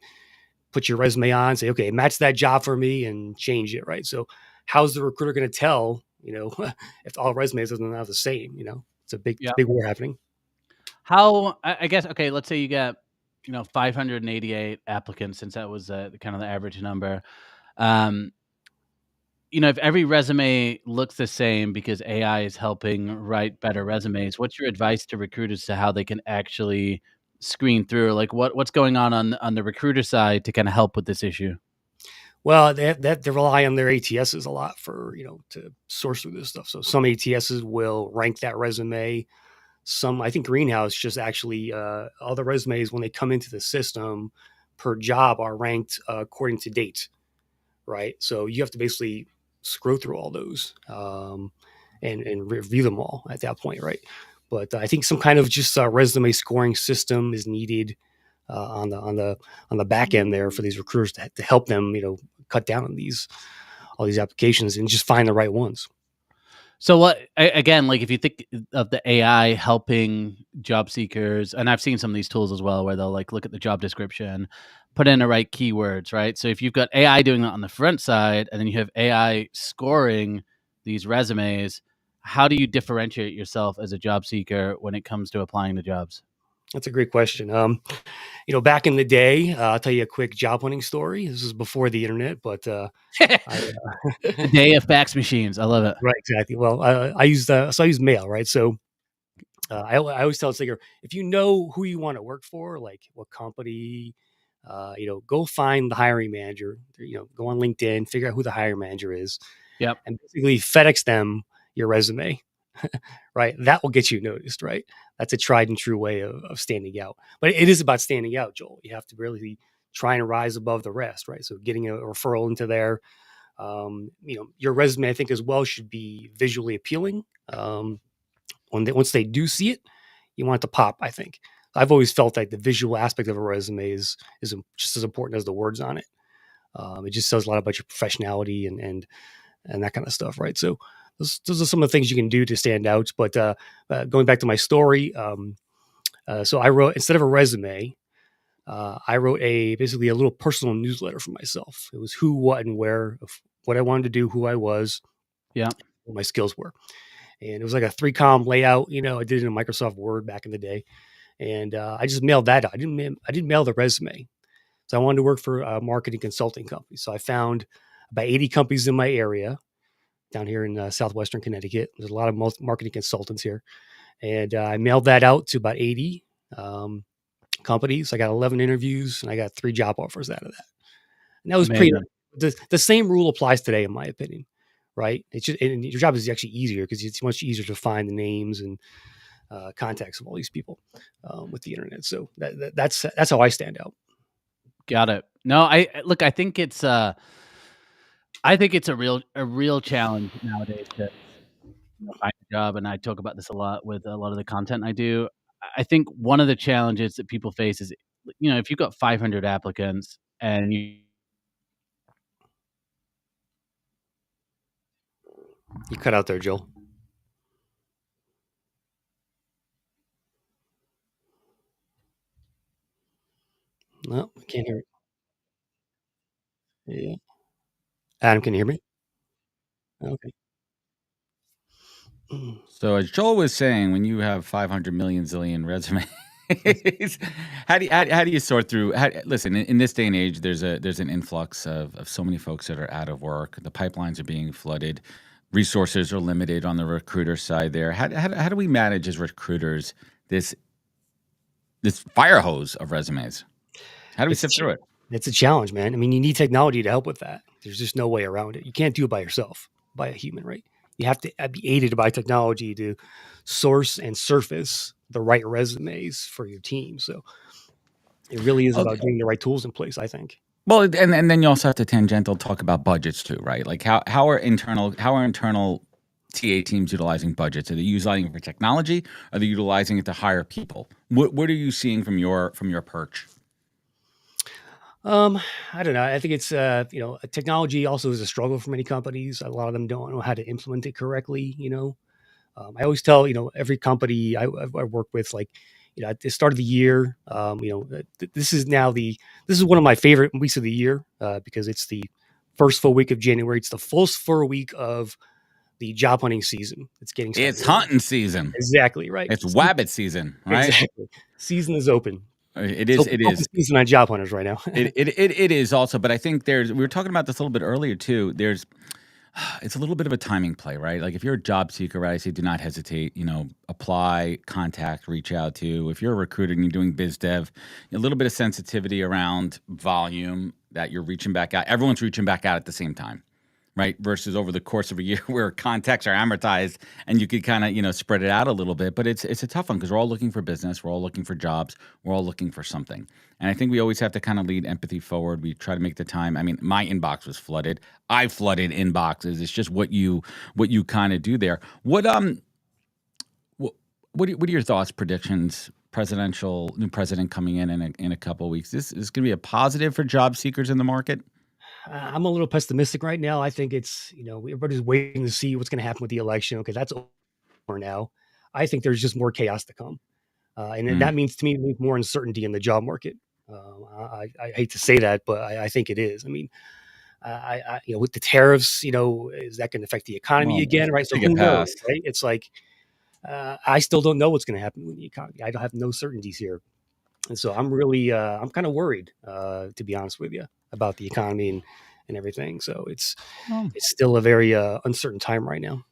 put your resume on, say, okay, match that job for me and change it, right? So how's the recruiter going to tell, if all resumes are not the same, it's a big war happening. How, I guess, okay, let's say you get, 588 applicants, since that was kind of the average number. If every resume looks the same because AI is helping write better resumes, what's your advice to recruiters to how they can actually screen through? Like what's going on the recruiter side to kind of help with this issue? Well, they rely on their ATSs a lot for, to source through this stuff. So some ATSs will rank that resume. I think Greenhouse just actually, all the resumes when they come into the system per job are ranked according to date, right? So you have to basically scroll through all those and review them all at that point, right? But I think some kind of just resume scoring system is needed on the back end there for these recruiters to help them, cut down on all these applications and just find the right ones. So again, like if you think of the AI helping job seekers, and I've seen some of these tools as well, where they'll like look at the job description, put in the right keywords, right? So if you've got AI doing that on the front side, and then you have AI scoring these resumes, how do you differentiate yourself as a job seeker when it comes to applying to jobs? That's a great question. Back in the day, I'll tell you a quick job hunting story. This is before the internet, but the day of fax machines. I love it. Right, exactly. Well, I use mail, right? So I always tell a seeker, if you know who you want to work for, like what company, go find the hiring manager. Go on LinkedIn, figure out who the hiring manager is. Yep. And basically FedEx them your resume. Right, that will get you noticed, right? That's a tried and true way of standing out. But it is about standing out, Joel. You have to really try and rise above the rest, right? So getting a referral into there. Your resume, I think, as well, should be visually appealing. Once they do see it, you want it to pop. I think I've always felt like the visual aspect of a resume is just as important as the words on it. It just says a lot about your professionality and that kind of stuff, right? So those are some of the things you can do to stand out. But going back to my story, so I wrote, instead of a resume, I wrote basically a little personal newsletter for myself. It was who, what, and where, of what I wanted to do, who I was, what my skills were. And it was like a 3-column layout. I did it in Microsoft Word back in the day. And I just mailed that out. I didn't mail the resume. So I wanted to work for a marketing consulting company. So I found about 80 companies in my area down here in southwestern Connecticut. There's a lot of marketing consultants here. And I mailed that out to about 80 companies. I got 11 interviews and I got 3 job offers out of that. And that was pretty. The same rule applies today, in my opinion, right? It's just, and your job is actually easier because it's much easier to find the names and contacts of all these people with the internet. So that's how I stand out. Got it. No, I think it's a real challenge nowadays to find a job, and I talk about this a lot with a lot of the content I do. I think one of the challenges that people face is, if you've got 500 applicants and You cut out there, Joel. No, I can't hear it. Yeah. Adam, can you hear me? Okay. Mm. So as Joel was saying, when you have 500 million zillion resumes, how do you sort through? Listen, in this day and age, there's an influx of so many folks that are out of work. The pipelines are being flooded. Resources are limited on the recruiter side. There, how do we manage as recruiters this fire hose of resumes? How do we sift through it? It's a challenge, man. I mean, you need technology to help with that. There's just no way around it. You can't do it by yourself, by a human, right? You have to be aided by technology to source and surface the right resumes for your team. So it really is about getting the right tools in place, I think. Well, and then you also have to tangential talk about budgets too, right? Like how are internal TA teams utilizing budgets? Are they utilizing it for technology? Are they utilizing it to hire people? What are you seeing from your perch? I don't know. I think it's technology also is a struggle for many companies. A lot of them don't know how to implement it correctly. I always tell every company I work with, like, at the start of the year, this is one of my favorite weeks of the year because it's the first full week of January. It's the first full week of the job hunting season. It's getting started. It's hunting season. Exactly right. It's wabbit season, right? Exactly. Season is open. It is. It is. Season on job hunters right now. It is also, but I think we were talking about this a little bit earlier too. It's a little bit of a timing play, right? Like if you're a job seeker, right, I say do not hesitate. Apply, contact, reach out to. If you're a recruiter and you're doing biz dev, a little bit of sensitivity around volume that you're reaching back out. Everyone's reaching back out at the same time, right? Versus over the course of a year where contacts are amortized and you could kind of, spread it out a little bit. But it's a tough one because we're all looking for business. We're all looking for jobs. We're all looking for something. And I think we always have to kind of lead empathy forward. We try to make the time. I mean, my inbox was flooded. I flooded inboxes. It's just what you kind of do there. What are your thoughts, predictions? New president coming in a couple of weeks. This is going to be a positive for job seekers in the market. I'm a little pessimistic right now. I think it's, everybody's waiting to see what's going to happen with the election. Okay, that's over now. I think there's just more chaos to come. And that means to me more uncertainty in the job market. I hate to say that, but I think it is. I mean, with the tariffs, is that going to affect the economy again? Right. So who knows, right? It's like, I still don't know what's going to happen with the economy. I don't have no certainties here. And so I'm really, I'm kind of worried, to be honest with you, about the economy and everything. So it's still a very uncertain time right now.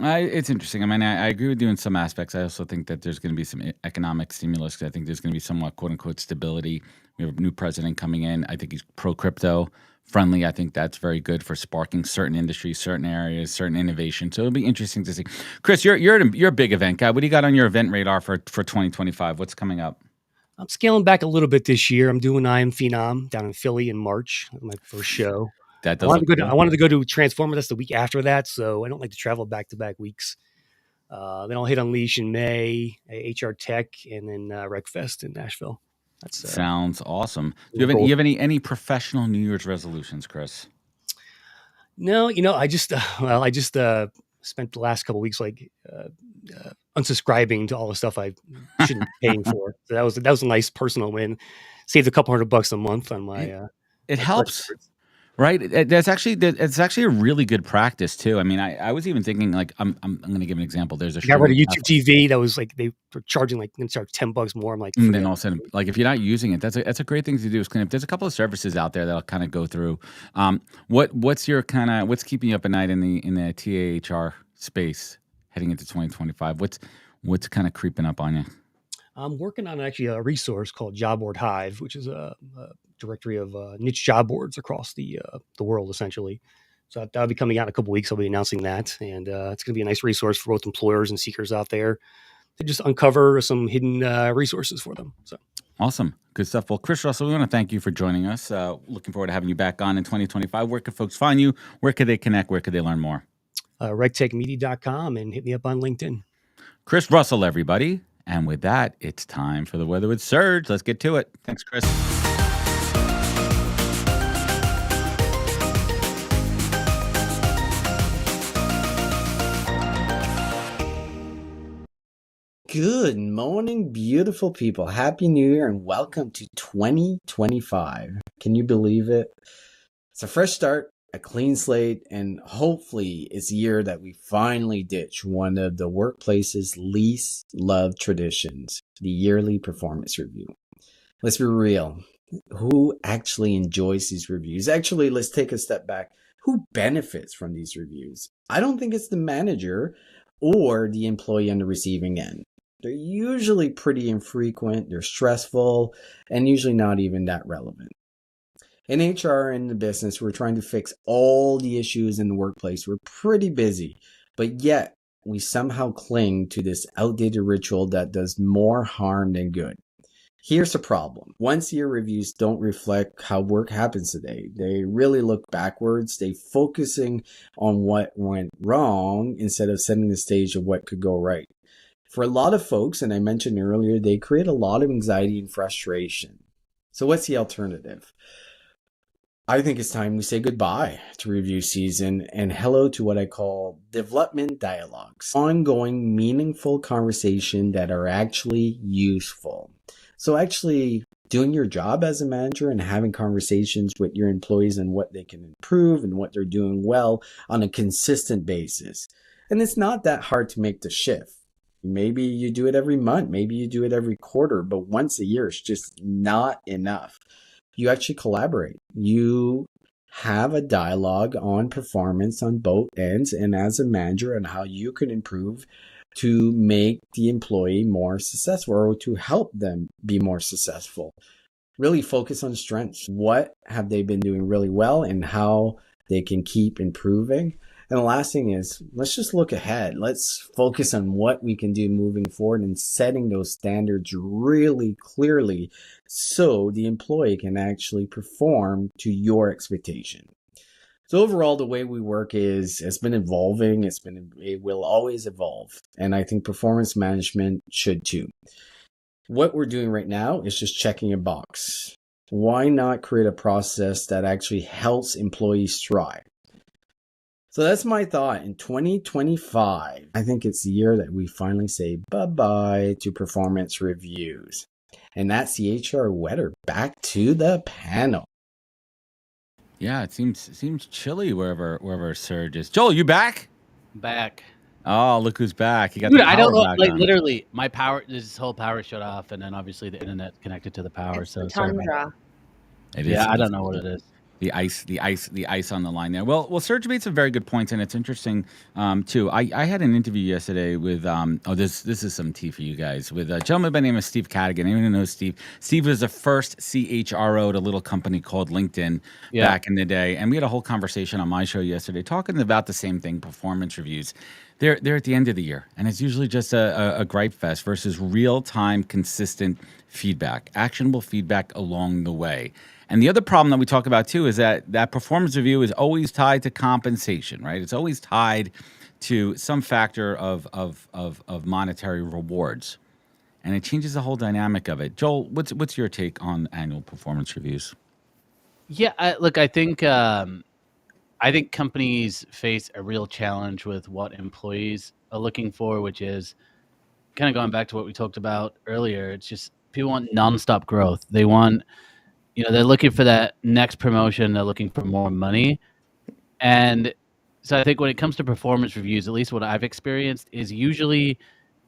It's interesting. I mean, I agree with you in some aspects. I also think that there's going to be some economic stimulus. I think there's going to be somewhat quote unquote stability. We have a new president coming in. I think he's pro crypto friendly. I think that's very good for sparking certain industries, certain areas, certain innovation. So it'll be interesting to see. Chris, you're a big event guy. What do you got on your event radar for 2025? What's coming up? I'm scaling back a little bit this year. I'm doing I Am Phenom down in Philly in March, my first show. I wanted to go to Transformer. That's the week after that, so I don't like to travel back-to-back weeks. Then I'll hit Unleash in May, HR Tech, and then RecFest in Nashville. That sounds awesome. Do you have any professional New Year's resolutions, Chris? No, I just spent the last couple of weeks unsubscribing to all the stuff I shouldn't be paying for. So that was a nice personal win. Saved a couple $100 a month on my. It helps. Right. It's actually a really good practice too. I mean, I was even thinking like, I'm going to give an example. There's a got rid of YouTube TV. That was like, they were charging $10 more. I'm like, and then all of a sudden, like if you're not using it, that's a great thing to do is clean up. There's a couple of services out there that'll kind of go through. What's keeping you up at night in the TAHR space heading into 2025? What's kind of creeping up on you? I'm working on actually a resource called Job Board Hive, which is a directory of niche job boards across the world, essentially. So that'll be coming out in a couple of weeks. I'll be announcing that, and it's going to be a nice resource for both employers and seekers out there to just uncover some hidden resources for them. So awesome, good stuff. Well, Chris Russell, we want to thank you for joining us. Looking forward to having you back on in 2025. Where can folks find you? Where could they connect? Where could they learn more? RegTechMedia.com and hit me up on LinkedIn. Chris Russell, everybody. And with that, it's time for the Weather with Serge. Let's get to it. Thanks, Chris. Good morning, beautiful people. Happy New Year and welcome to 2025. Can you believe it? It's a fresh start, a clean slate, and hopefully it's a year that we finally ditch one of the workplace's least loved traditions, the yearly performance review. Let's be real. Who actually enjoys these reviews? Actually, let's take a step back. Who benefits from these reviews? I don't think it's the manager or the employee on the receiving end. They're usually pretty infrequent, they're stressful, and usually not even that relevant. In HR and the business, we're trying to fix all the issues in the workplace. We're pretty busy, but yet we somehow cling to this outdated ritual that does more harm than good. Here's the problem. Once-year reviews don't reflect how work happens today. They really look backwards. They focusing on what went wrong instead of setting the stage of what could go right. For a lot of folks, and I mentioned earlier, they create a lot of anxiety and frustration. So what's the alternative? I think it's time we say goodbye to review season and hello to what I call development dialogues. Ongoing, meaningful conversation that are actually useful. So actually doing your job as a manager and having conversations with your employees on what they can improve and what they're doing well on a consistent basis. And it's not that hard to make the shift. Maybe you do it every month, maybe you do it every quarter, but once a year is just not enough. You actually collaborate. You have a dialogue on performance on both ends and as a manager on how you can improve to make the employee more successful or to help them be more successful. Really focus on strengths. What have they been doing really well and how they can keep improving. And the last thing is, let's just look ahead. Let's focus on what we can do moving forward and setting those standards really clearly so the employee can actually perform to your expectation. So overall, the way we work has been evolving. It will always evolve. And I think performance management should too. What we're doing right now is just checking a box. Why not create a process that actually helps employees thrive? So that's my thought. In 2025, I think it's the year that we finally say bye-bye to performance reviews. And that's the HR weather. Back to the panel. Yeah, it seems chilly wherever Surge is. Joel, you back? Back. Oh, look who's back. You got Dude, the power I don't know. back Like on. literally, my power. This whole power shut off, and then obviously the internet connected to the power. It's So the sorry about tundra. It Yeah, I is. don't know what it is. The ice on the line there. Well, Serge made some very good points, and it's interesting too. I had an interview yesterday with this is some tea for you guys, with a gentleman by the name of Steve Cadigan. Anyone who knows Steve? Steve was the first CHRO at a little company called LinkedIn back in the day, and we had a whole conversation on my show yesterday talking about the same thing: performance reviews. They're at the end of the year, and it's usually just a gripe fest versus real time, consistent feedback, actionable feedback along the way. And the other problem that we talk about too is that performance review is always tied to compensation, right? It's always tied to some factor of monetary rewards, and it changes the whole dynamic of it. Joel, what's your take on annual performance reviews? Yeah, I think companies face a real challenge with what employees are looking for, which is kind of going back to what we talked about earlier. It's just people want nonstop growth. They want, they're looking for that next promotion. They're looking for more money. And so I think when it comes to performance reviews, at least what I've experienced, is usually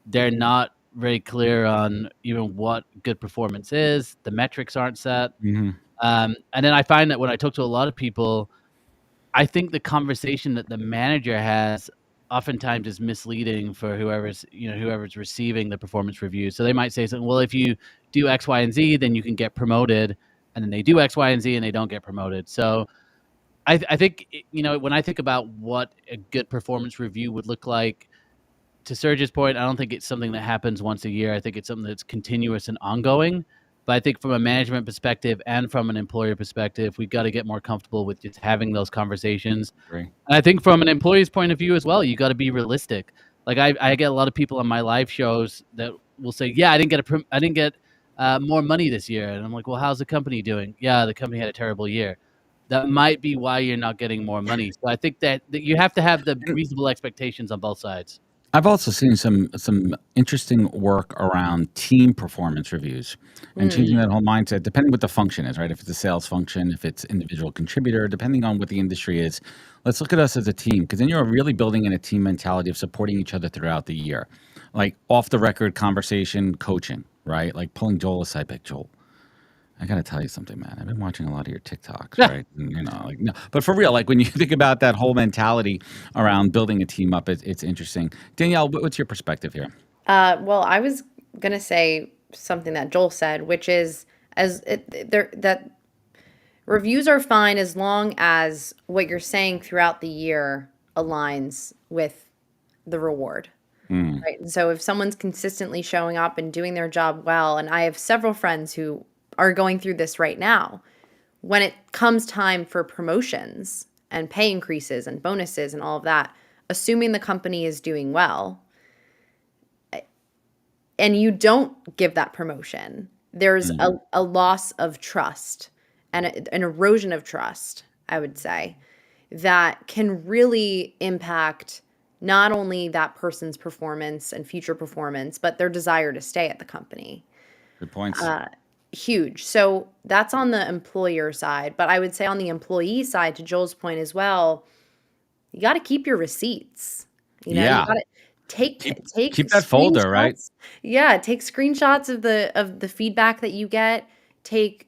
they're not very clear on even what good performance is. The metrics aren't set. Mm-hmm. And then I find that when I talk to a lot of people, I think the conversation that the manager has oftentimes is misleading for whoever's receiving the performance review. So they might say something, well, if you do X, Y, and Z, then you can get promoted. And then they do X, Y, and Z, and they don't get promoted. So I think, when I think about what a good performance review would look like, to Serge's point, I don't think it's something that happens once a year. I think it's something that's continuous and ongoing. But I think from a management perspective and from an employer perspective, we've got to get more comfortable with just having those conversations. Great. And I think from an employee's point of view as well, you got to be realistic. Like I get a lot of people on my live shows that will say, "Yeah, I didn't get more money this year," and I'm like, "Well, how's the company doing?" "Yeah, the company had a terrible year." That might be why you're not getting more money. So I think that you have to have the reasonable expectations on both sides. I've also seen some interesting work around team performance reviews and changing that whole mindset, depending what the function is, right? If it's a sales function, if it's individual contributor, depending on what the industry is, let's look at us as a team, because then you're really building in a team mentality of supporting each other throughout the year, like off the record conversation, coaching, right? Like pulling Joel aside, like Joel, I gotta tell you something, man. I've been watching a lot of your TikToks, right? And, like no, but for real, like when you think about that whole mentality around building a team up, it's interesting. Danielle, what's your perspective here? Well, I was gonna say something that Joel said, which is that reviews are fine as long as what you're saying throughout the year aligns with the reward. Right. And so if someone's consistently showing up and doing their job well, and I have several friends who are going through this right now, when it comes time for promotions and pay increases and bonuses and all of that, assuming the company is doing well, and you don't give that promotion, there's a loss of trust and an erosion of trust, I would say, that can really impact not only that person's performance and future performance, but their desire to stay at the company. Good points. Huge. So that's on the employer side. But I would say on the employee side, to Joel's point as well, you got to keep your receipts. You Yeah. got to take Keep that folder, right? screenshots. Yeah, take screenshots of the feedback that you get. Take,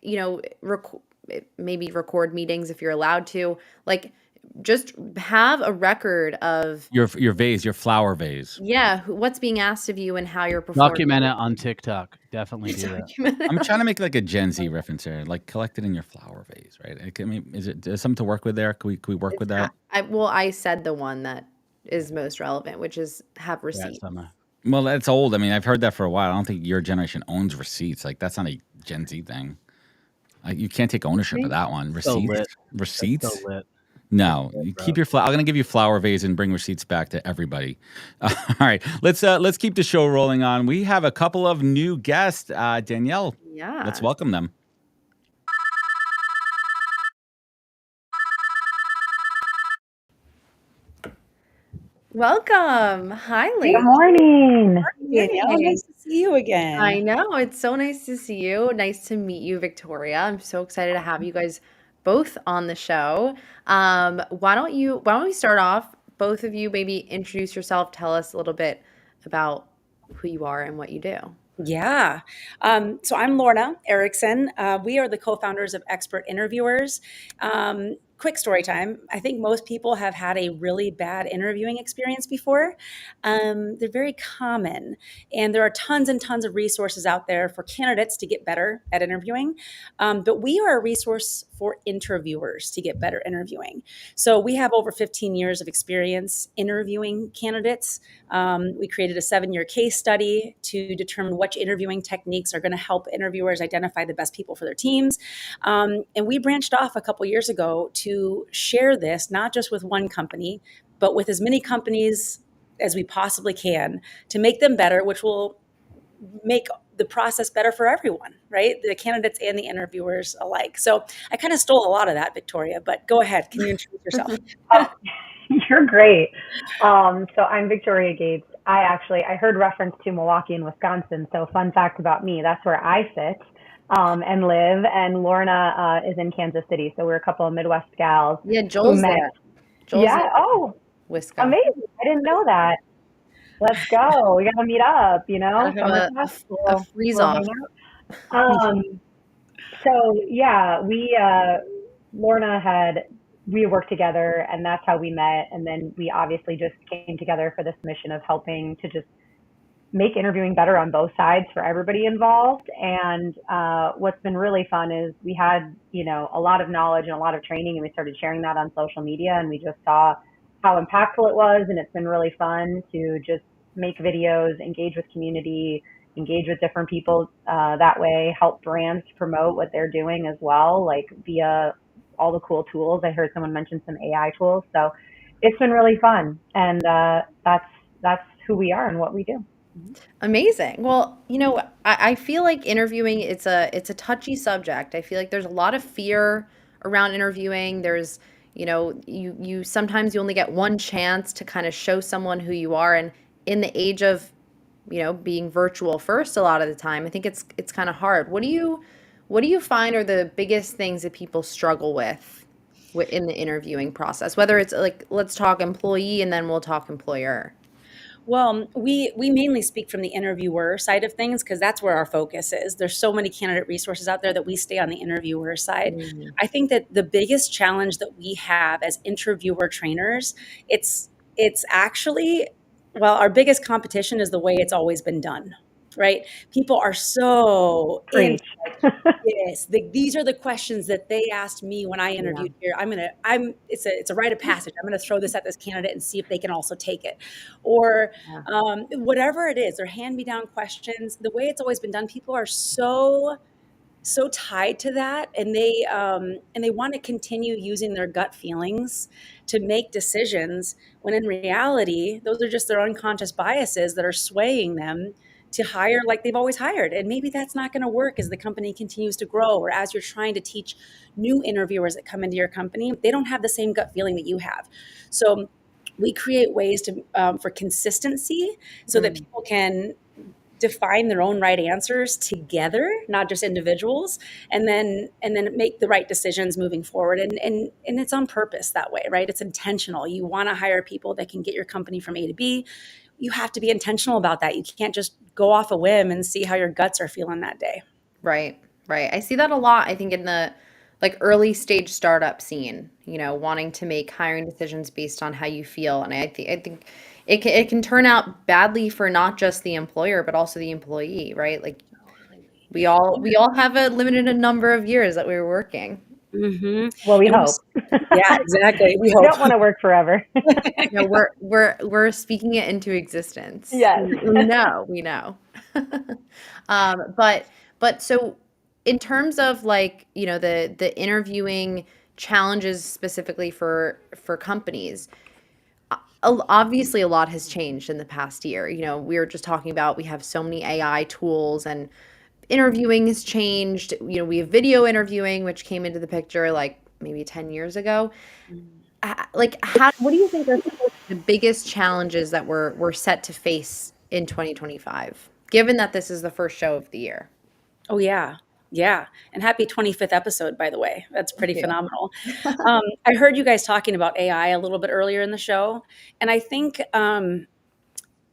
maybe record meetings if you're allowed to. Like, just have a record of Your vase, your flower vase. what's being asked of you and how you're performing. Document it on TikTok. Definitely do that. Document it. I'm trying to make like a Gen Z reference here, like collect it in your flower vase, right? I mean, is something to work with there? Can we work with that? I said the one that is most relevant, which is have Yeah, receipts. summer. Well, that's old. I mean, I've heard that for a while. I don't think your generation owns receipts. Like that's not a Gen Z thing. Like you can't take ownership of that one. So Receipts, lit. receipts. So lit. No, you keep your flower. I'm gonna give you flower vase and bring receipts back to everybody. All right, let's keep the show rolling on. We have a couple of new guests. Danielle, Yeah. let's welcome them. Welcome. Hi, ladies. Good morning. Danielle. Nice to see you again. I know. It's so nice to see you. Nice to meet you, Victoria. I'm so excited to have you guys both on the show. Why don't we start off, both of you, maybe introduce yourself, tell us a little bit about who you are and what you do. Yeah. So I'm Lorna Erickson. We are the co-founders of Expert Interviewers. Quick story time. I think most people have had a really bad interviewing experience before. They're very common, and there are tons and tons of resources out there for candidates to get better at interviewing. But we are a resource for interviewers to get better interviewing. So we have over 15 years of experience interviewing candidates. We created a 7-year case study to determine which interviewing techniques are going to help interviewers identify the best people for their teams. And we branched off a couple years ago to share this, not just with one company, but with as many companies as we possibly can to make them better, which will make the process better for everyone, right? The candidates and the interviewers alike. So I kind of stole a lot of that, Victoria, but go ahead. Can you introduce yourself? You're great. So I'm Victoria Gates. I heard reference to Milwaukee and Wisconsin. So fun fact about me, that's where I sit and live. And Lorna is in Kansas City. So we're a couple of Midwest gals. Yeah, Joel's there. Yeah. Oh, Wisconsin. amazing. I didn't know that. Let's go. We got to meet up, Have a freeze off. So yeah, we worked together, and that's how we met. And then we obviously just came together for this mission of helping to just make interviewing better on both sides for everybody involved. And what's been really fun is we had, a lot of knowledge and a lot of training, and we started sharing that on social media, and we just saw how impactful it was. And it's been really fun to just make videos, engage with community, engage with different people that way, help brands promote what they're doing as well, like via all the cool tools. I heard someone mention some AI tools. So it's been really fun. And that's who we are and what we do. Amazing. Well, I feel like interviewing, it's a touchy subject. I feel like there's a lot of fear around interviewing. There's, you sometimes you only get one chance to kind of show someone who you are. And in the age of, being virtual first a lot of the time, I think it's kind of hard. What do you find are the biggest things that people struggle with in the interviewing process? Whether it's like, let's talk employee and then we'll talk employer. Well, we mainly speak from the interviewer side of things because that's where our focus is. There's so many candidate resources out there that we stay on the interviewer side. Mhm. I think that the biggest challenge that we have as interviewer trainers, it's actually, well, our biggest competition is the way it's always been done, right? People are so into Preach. like, yes, these are the questions that they asked me when I Yeah. interviewed here. It's a rite of passage. I'm gonna throw this at this candidate and see if they can also take it, or Yeah. whatever it is. They're hand-me-down questions. The way it's always been done, people are so tied to that, and they want to continue using their gut feelings to make decisions, when in reality those are just their unconscious biases that are swaying them to hire like they've always hired. And maybe that's not going to work as the company continues to grow, or as you're trying to teach new interviewers that come into your company. They don't have the same gut feeling that you have. So we create ways to for consistency so that Mm. people can define their own right answers together, not just individuals, and then make the right decisions moving forward. And it's on purpose that way, right? It's intentional. You want to hire people that can get your company from A to B. You have to be intentional about that. You can't just go off a whim and see how your guts are feeling that day. Right, right. I see that a lot, I think, in the like early stage startup scene, wanting to make hiring decisions based on how you feel. And I think it can turn out badly for not just the employer, but also the employee, right? Like we all have a limited number of years that we were working. Mm-hmm. Well, we And hope. yeah, exactly. We We hope. don't want to work forever. We're speaking it into existence. Yes. We know. But so in terms of like, the interviewing challenges specifically for companies, obviously a lot has changed in the past year. We were just talking about we have so many AI tools and interviewing has changed. We have video interviewing, which came into the picture like maybe 10 years ago. Like, what do you think are the biggest challenges that we're set to face in 2025, given that this is the first show of the year? Oh yeah. Yeah. And happy 25th episode, by the way. That's Thank pretty you. phenomenal. I heard you guys talking about AI a little bit earlier in the show. And I think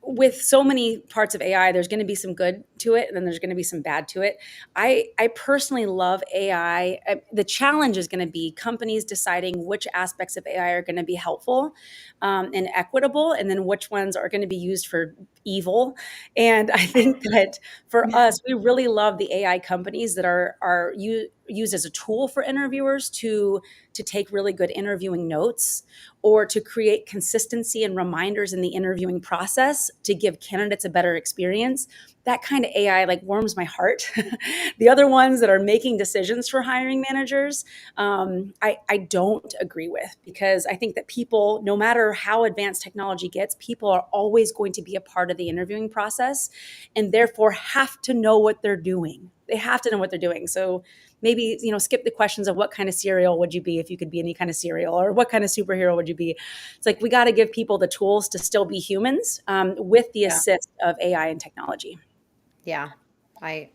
with so many parts of AI, there's going to be some good to it, and then there's going to be some bad to it. I personally love AI. The challenge is going to be companies deciding which aspects of AI are going to be helpful and equitable, and then which ones are going to be used for evil. And I think that for us, we really love the AI companies that are used as a tool for interviewers to take really good interviewing notes, or to create consistency and reminders in the interviewing process to give candidates a better experience. That kind of AI like warms my heart. The other ones that are making decisions for hiring managers, I don't agree with, because I think that people, no matter how advanced technology gets, people are always going to be a part of the interviewing process, and therefore have to know what they're doing. They have to know what they're doing. So maybe, skip the questions of what kind of cereal would you be if you could be any kind of cereal, or what kind of superhero would you be. It's like we got to give people the tools to still be humans with the Yeah. assist of AI and technology. Yeah, I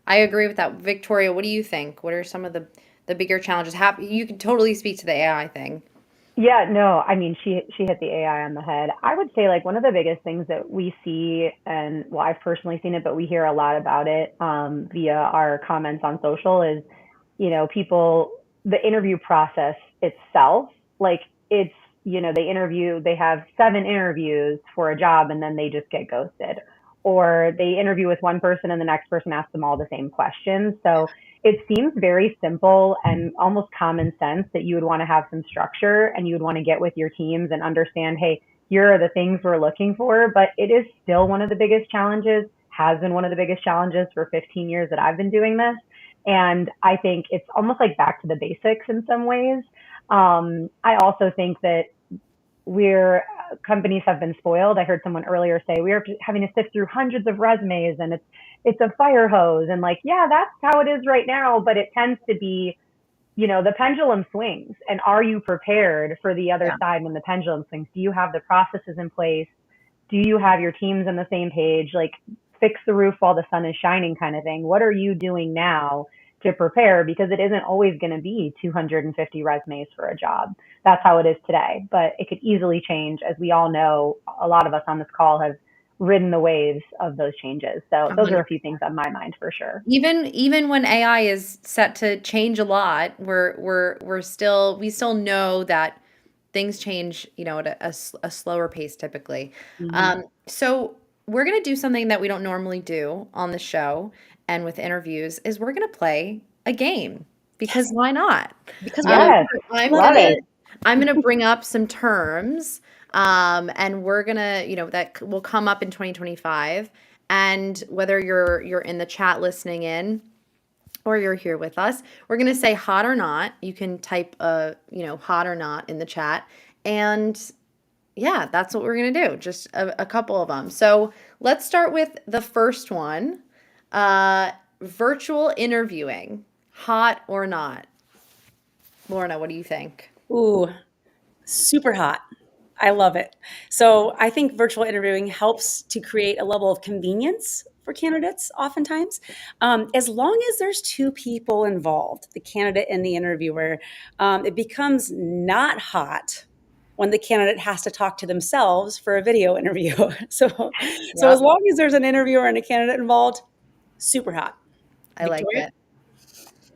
agree with that. Victoria, what do you think? What are some of the bigger challenges? You can totally speak to the AI thing. Yeah, no, I mean, she hit the AI on the head. I would say like one of the biggest things that we see, and well, I've personally seen it, but we hear a lot about it via our comments on social, is the interview process itself. Like it's they have 7 interviews for a job and then they just get ghosted, or they interview with one person and the next person asks them all the same questions. So it seems very simple and almost common sense that you would want to have some structure and you would want to get with your teams and understand, hey, here are the things we're looking for. But it is still one of the biggest challenges, has been one of the biggest challenges for 15 years that I've been doing this. And I think it's almost like back to the basics in some ways. I also think that companies have been spoiled. I heard someone earlier say we are having to sift through hundreds of resumes and it's a fire hose, and like, yeah, that's how it is right now, but it tends to be, the pendulum swings, and are you prepared for the other Yeah. side when the pendulum swings? Do you have the processes in place? Do you have your teams on the same page? Like, fix the roof while the sun is shining kind of thing. What are you doing now to prepare? Because it isn't always going to be 250 resumes for a job. That's how it is today. But it could easily change. As we all know, a lot of us on this call have ridden the waves of those changes. So those are a few things on my mind for sure. Even when AI is set to change a lot, we still know that things change, at a slower pace typically. So we're going to do something that we don't normally do on the show and with interviews is we're going to play a game because why not? Because Yes, love it. I'm going to bring up some terms, and we're going to, that will come up in 2025. And whether you're in the chat listening in or you're here with us, we're going to say hot or not. You can type hot or not in the chat. And yeah, that's what we're going to do. Just a couple of them. So let's start with the first one. Virtual interviewing, hot or not? Lorna, what do you think? Ooh, super hot. I love it. So I think virtual interviewing helps to create a level of convenience for candidates oftentimes. As long as there's two people involved, the candidate and the interviewer, it becomes not hot when the candidate has to talk to themselves for a video interview. So as long as there's an interviewer and a candidate involved, super hot. I like Victoria? it.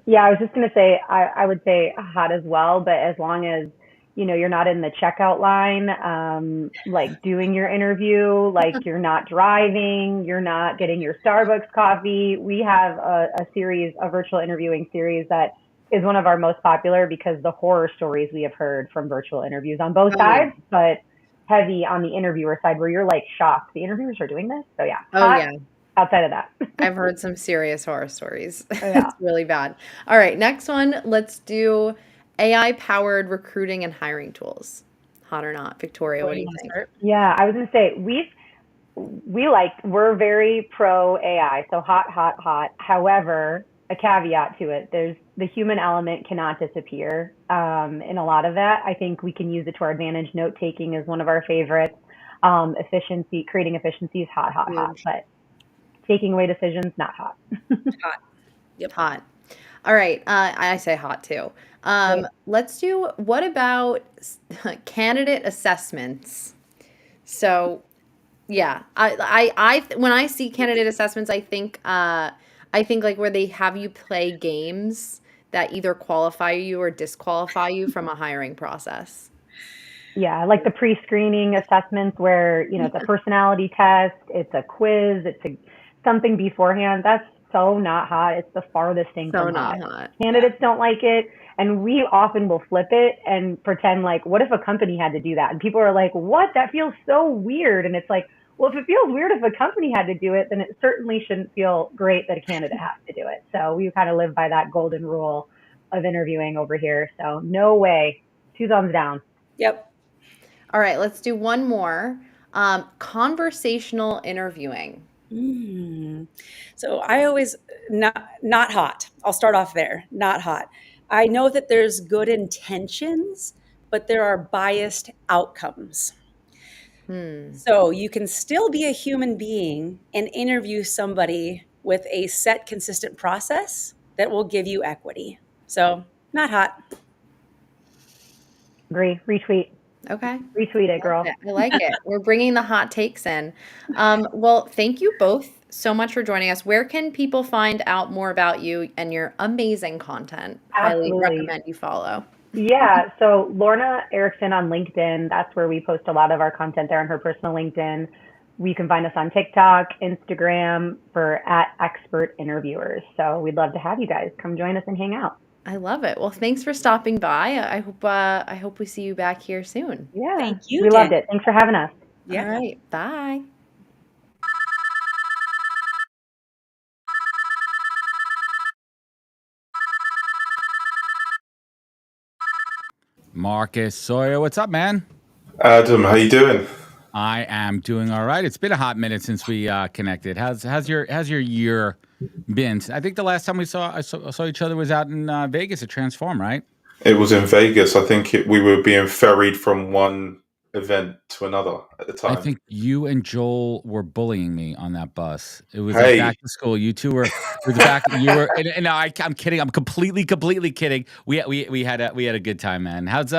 Yeah, I was just going to say, I would say hot as well, but as long as, you're not in the checkout line, like doing your interview, like you're not driving, you're not getting your Starbucks coffee. We have a virtual interviewing series that is one of our most popular because the horror stories we have heard from virtual interviews on both sides, but heavy on the interviewer side where you're like shocked. The interviewers are doing this? So yeah. Yeah. Outside of that. I've heard some serious horror stories. Yeah. It's really bad. All right, next one. Let's do AI-powered recruiting and hiring tools. Hot or not? Victoria, what do you think? Yeah, I was going to say, we're very pro AI. So hot, hot, hot. However, a caveat to it, there's the human element cannot disappear in a lot of that. I think we can use it to our advantage. Note taking is one of our favorites. Creating efficiencies, hot, hot, hot. But taking away decisions, not hot. Hot. Yep. Hot. All right. I say hot too. Let's do, what about candidate assessments? So yeah, I when I see candidate assessments, I think like where they have you play games that either qualify you or disqualify you from a hiring process. Yeah, like the pre-screening assessments where, it's a personality test, it's a quiz, it's something beforehand. That's so not hot. It's the farthest thing from hot. Candidates don't like it. And we often will flip it and pretend like, what if a company had to do that? And people are like, what? That feels so weird. And it's like, well, if it feels weird if a company had to do it, then it certainly shouldn't feel great that a candidate has to do it. So we kind of live by that golden rule of interviewing over here. So no way. 2 thumbs down. Yep. All right, let's do one more. Conversational interviewing. So I always, not hot. I'll start off there. Not hot. I know that there's good intentions, but there are biased outcomes. So you can still be a human being and interview somebody with a set, consistent process that will give you equity. So not hot. Agree. Retweet. Okay. Retweet it, girl. I like it. We're bringing the hot takes in. Well, thank you both so much for joining us. Where can people find out more about you and your amazing content? Absolutely. Highly recommend you follow. Yeah. So Lorna Erickson on LinkedIn, that's where we post a lot of our content there on her personal LinkedIn. You can find us on TikTok, Instagram for @expertinterviewers. So we'd love to have you guys come join us and hang out. I love it. Well, thanks for stopping by. I hope we see you back here soon. Yeah. Thank you. We loved it. Thanks for having us. Yeah. All right. Bye. Marcus Sawyerr, what's up, man? Adam, how you doing? I am doing all right. It's been a hot minute since we connected. How's your year been? I think the last time we saw each other was out in Vegas at Transform, right? It was in Vegas. I think we were being ferried from one event to another at the I time. think you and Joel were bullying me on that bus. It was like Hey, back to school. You two were the back. You were, and I'm kidding. I'm completely kidding. We had a good time, man. How's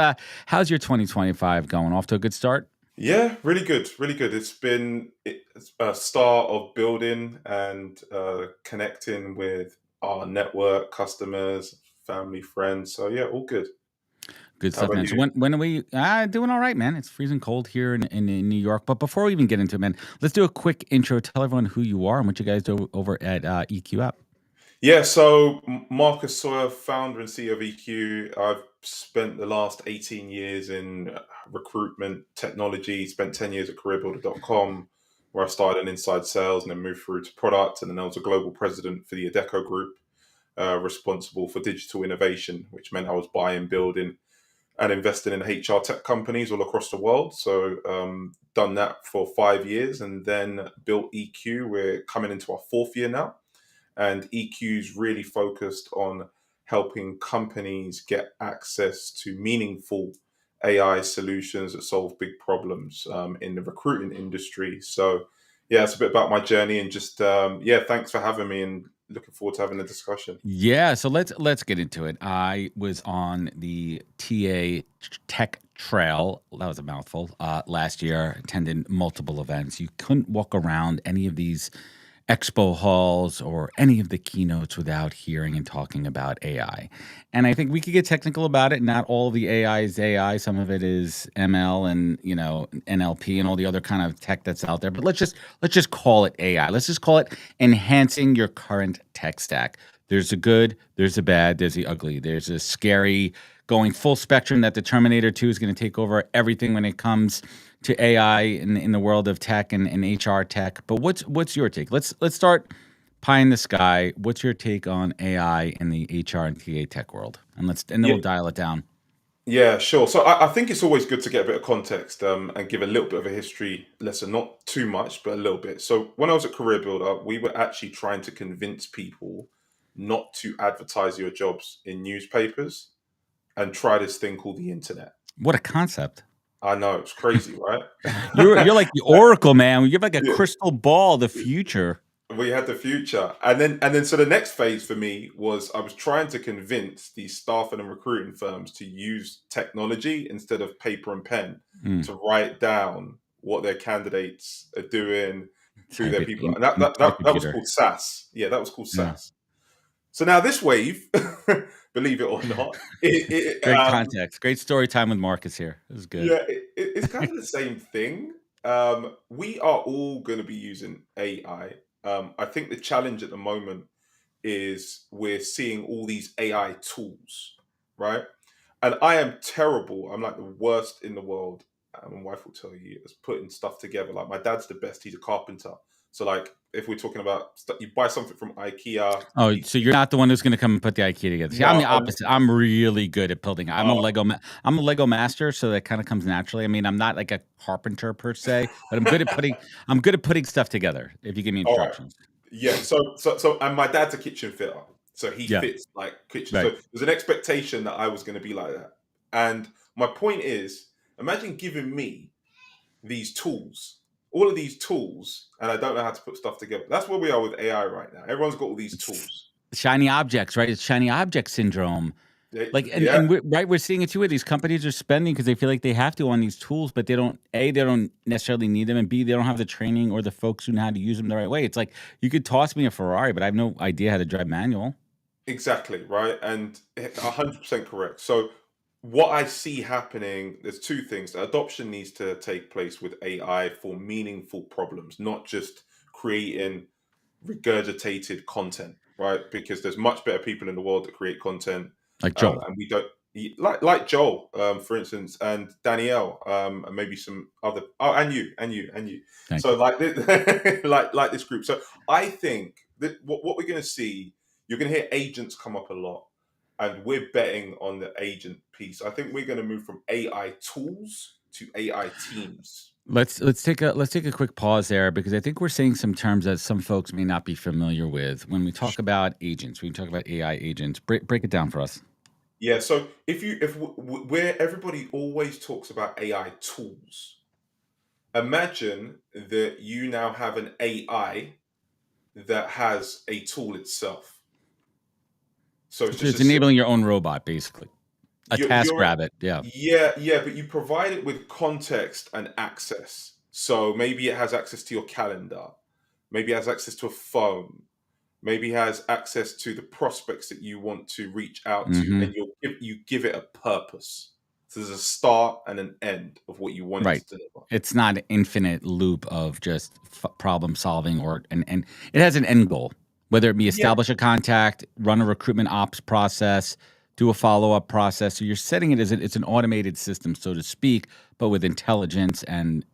your 2025 going? Off to a good start? yeah, really good, really good. It's a start of building and connecting with our network, customers, family, friends. So yeah, all good. Good How stuff, about man. So you? when are we doing all right, man? It's freezing cold here in New York. But before we even get into it, man, let's do a quick intro. Tell everyone who you are and what you guys do over at EQ App. Yeah, so Marcus Sawyerr, founder and CEO of EQ. I've spent the last 18 years in recruitment technology, spent 10 years at careerbuilder.com, where I started in inside sales and then moved through to product. And then I was a global president for the Adecco Group, responsible for digital innovation, which meant I was buying, building, and investing in HR tech companies all across the world. So done that for 5 years and then built EQ. We're coming into our fourth year now. And EQ's really focused on helping companies get access to meaningful AI solutions that solve big problems in the recruiting industry. So, yeah, it's a bit about my journey and just, yeah, thanks for having me and looking forward to having a discussion. Yeah, so let's get into it. I was on the TA Tech Trail. That was a mouthful. Last year, attended multiple events. You couldn't walk around any of these expo halls or any of the keynotes without hearing and talking about AI. And I think we could get technical about it. Not all of the AI is AI. Some of it is ML and NLP and all the other kind of tech that's out there. But let's just call it AI. Let's just call it enhancing your current tech stack. There's a good, there's a bad, there's the ugly. There's a scary going full spectrum that the Terminator 2 is going to take over everything when it comes to AI in the world of tech and HR tech. But what's your take? Let's start pie in the sky. What's your take on AI in the HR and TA tech world? And then Yeah, we'll dial it down. yeah, sure. So I think it's always good to get a bit of context and give a little bit of a history lesson, not too much, but a little bit. So when I was at Career Builder, we were actually trying to convince people not to advertise your jobs in newspapers and try this thing called the internet. What a concept. I know it's crazy, right? You're like the oracle, man. You have like a Yeah, crystal ball, the future. we had the future, and then so the next phase for me was I was trying to convince these staffing and recruiting firms to use technology instead of paper and pen Mm. to write down what their candidates are doing, who Type their it people are, in, and that that inside a that, that was computer. called SaaS. Yeah, that was called Yeah. SaaS. So now this wave, believe it or not, Great context. Great story time with Marcus here. This is good. yeah, it's kind of the same thing. We are all going to be using AI. I think the challenge at the moment is we're seeing all these AI tools, right? And I am terrible. I'm like the worst in the world. My wife will tell you is putting stuff together. Like my dad's the best. He's a carpenter. So like if we're talking about you buy something from IKEA, Oh, so you're not the one who's going to come and put the IKEA together. See, I'm no, the opposite. I'm really good at building. I'm a uh, Lego. I'm a Lego master, so that kind of comes naturally. I mean, I'm not like a carpenter per se, but I'm good at putting. I'm good at putting stuff together. If you give me all right. instructions. Yeah. So, and my dad's a kitchen fitter, so he Yeah. fits like kitchen. Right. So there's an expectation that I was going to be like that. And my point is, imagine giving me these tools, all of these tools, and I don't know how to put stuff together. That's where we are with AI right now. Everyone's got all these It's tools. shiny objects, right? It's shiny object syndrome. Like, Yeah, we're seeing it too, where these companies are spending because they feel like they have to on these tools, but they don't necessarily need them, and B, they don't have the training or the folks who know how to use them the right way. It's like you could toss me a Ferrari, but I have no idea how to drive manual. exactly, right? And 100% correct. So what I see happening, there's two things. The adoption needs to take place with AI for meaningful problems, not just creating regurgitated content, right? Because there's much better people in the world that create content, Like Joel. and we don't like Joel, for instance, and Danielle, and maybe some other. Oh, and you. Thank So you. like, like this group. So I think that what we're going to see, you're going to hear agents come up a lot, and we're betting on the agent piece. I think we're going to move from AI tools to AI teams. Let's take a quick pause there because I think we're saying some terms that some folks may not be familiar with when we talk about agents. When we talk about AI agents, break it down for us. Yeah, so if where everybody always talks about AI tools, imagine that you now have an AI that has a tool itself. So it's So just it's a simple. enabling your own robot, basically. A task You're rabbit. Yeah. yeah, but you provide it with context and access. So maybe it has access to your calendar, maybe it has access to a phone, maybe it has access to the prospects that you want to reach out to, Hmm. and you give it a purpose. So there's a start and an end of what you want it Right. to deliver. It's not an infinite loop of just problem solving, or and it has an end goal, whether it be Yeah, establish a contact, run a recruitment ops process, do a follow up process. So you're setting it as it's an automated system, so to speak, but with intelligence and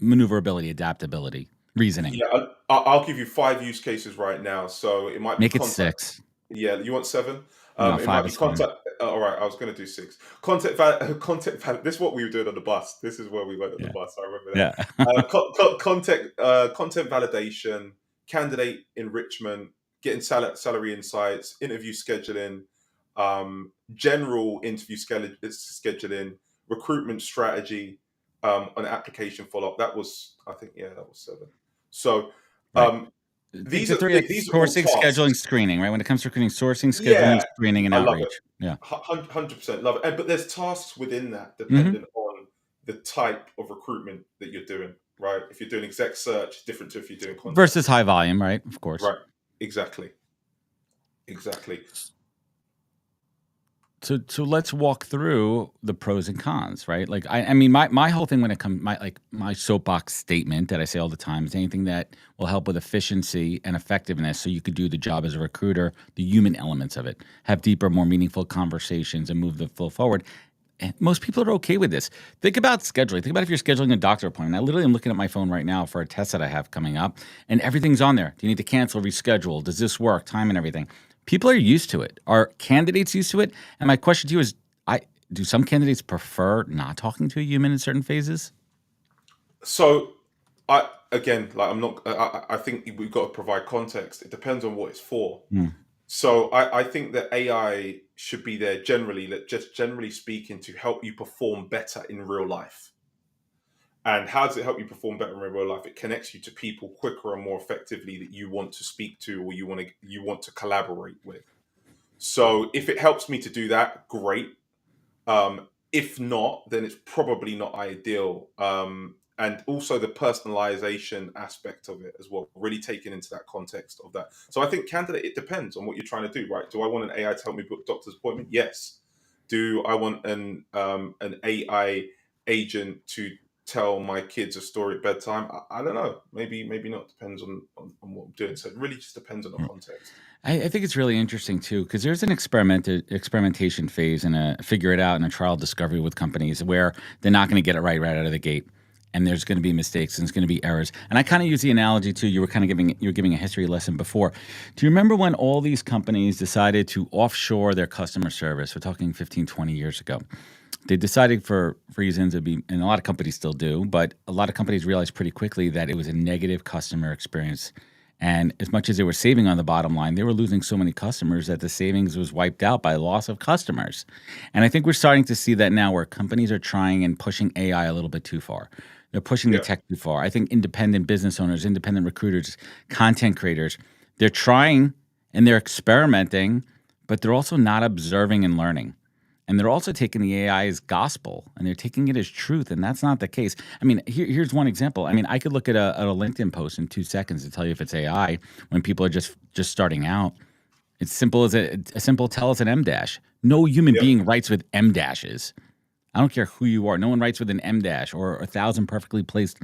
maneuverability, adaptability, reasoning. yeah. I'll give you 5 use cases right now. So it might be Make it contact. 6. Yeah, you want 7? No, It 5 might be is fine. contact. All right, I was going to do 6. This is what we were doing on the bus. This is where we went on the Yeah. bus. I remember that. Yeah. Content validation, candidate enrichment, getting salary insights, interview scheduling, general interview scheduling, recruitment strategy, on application follow up. That was, I think, yeah, that was 7. So Right. um, Take the 3 these are all sourcing, scheduling, tasks. screening, right? When it comes to recruiting, sourcing, scheduling, Yeah, screening, and I love it. outreach. Yeah. 100% love it. But there's tasks within that Hmm. dependent on the type of recruitment that you're doing, right? If you're doing exec search, different to if you're doing contact. Versus high volume, right? Of course. Right. Exactly. Exactly. So let's walk through the pros and cons, right? Like I mean my whole thing when it comes my soapbox statement that I say all the time is anything that will help with efficiency and effectiveness so you could do the job as a recruiter, the human elements of it, have deeper, more meaningful conversations and move the flow forward. And most people are okay with this. Think about scheduling. Think about if you're scheduling a doctor appointment. I literally am looking at my phone right now for a test that I have coming up, and everything's on there. Do you need to cancel, reschedule? Does this work? Time and everything. People are used to it. Are candidates used to it? And my question to you is, do some candidates prefer not talking to a human in certain phases? So I again, like I'm not. I think we've got to provide context. It depends on what it's for. Hmm. So I think that AI should be there generally, just generally speaking, to help you perform better in real life. And how does it help you perform better in real life? It connects you to people quicker and more effectively that you want to speak to or you want to collaborate with. So if it helps me to do that, great. If not, then it's probably not ideal. And also the personalization aspect of it as well, really taking into that context of that. So I think candidate, it depends on what you're trying to do, right? Do I want an AI to help me book doctor's appointment? Yes. Do I want an AI agent to tell my kids a story at bedtime? I don't know. Maybe not. Depends on what I'm doing. So it really just depends on the context. I think it's really interesting too, because there's an experimentation phase and a figure it out and a trial discovery with companies where they're not going to get it right out of the gate, and there's going to be mistakes and there's going to be errors. And I kind of use the analogy too. You were giving a history lesson before. Do you remember when all these companies decided to offshore their customer service? We're talking 15, 20 years ago. They decided for reasons and a lot of companies still do, but a lot of companies realized pretty quickly that it was a negative customer experience. And as much as they were saving on the bottom line, they were losing so many customers that the savings was wiped out by loss of customers. And I think we're starting to see that now where companies are trying and pushing AI a little bit too far. They're pushing the Yeah. tech too far. I think independent business owners, independent recruiters, content creators, they're trying and they're experimenting, but they're also not observing and learning. And they're also taking the AI as gospel and they're taking it as truth. And that's not the case. I mean, here's one example. I mean, I could look at a LinkedIn post in 2 seconds to tell you if it's AI when people are just starting out. It's simple as a simple tell as an M dash. No human Yeah. being writes with M dashes. I don't care who you are. No one writes with an M dash or 1,000 perfectly placed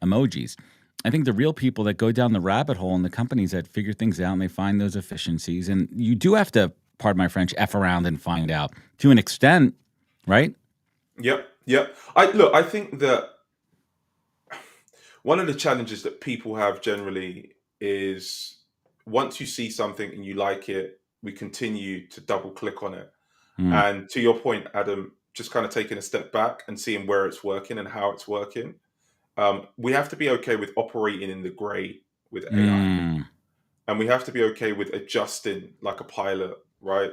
emojis. I think the real people that go down the rabbit hole and the companies that figure things out and they find those efficiencies. And you do have to, pardon my French, F around and find out to an extent, right? Yep. Yep. I think that one of the challenges that people have generally is once you see something and you like it, we continue to double click on it. Mm. And to your point, Adam, just kind of taking a step back and seeing where it's working and how it's working. We have to be okay with operating in the gray with AI, Mm. and we have to be okay with adjusting like a pilot, right?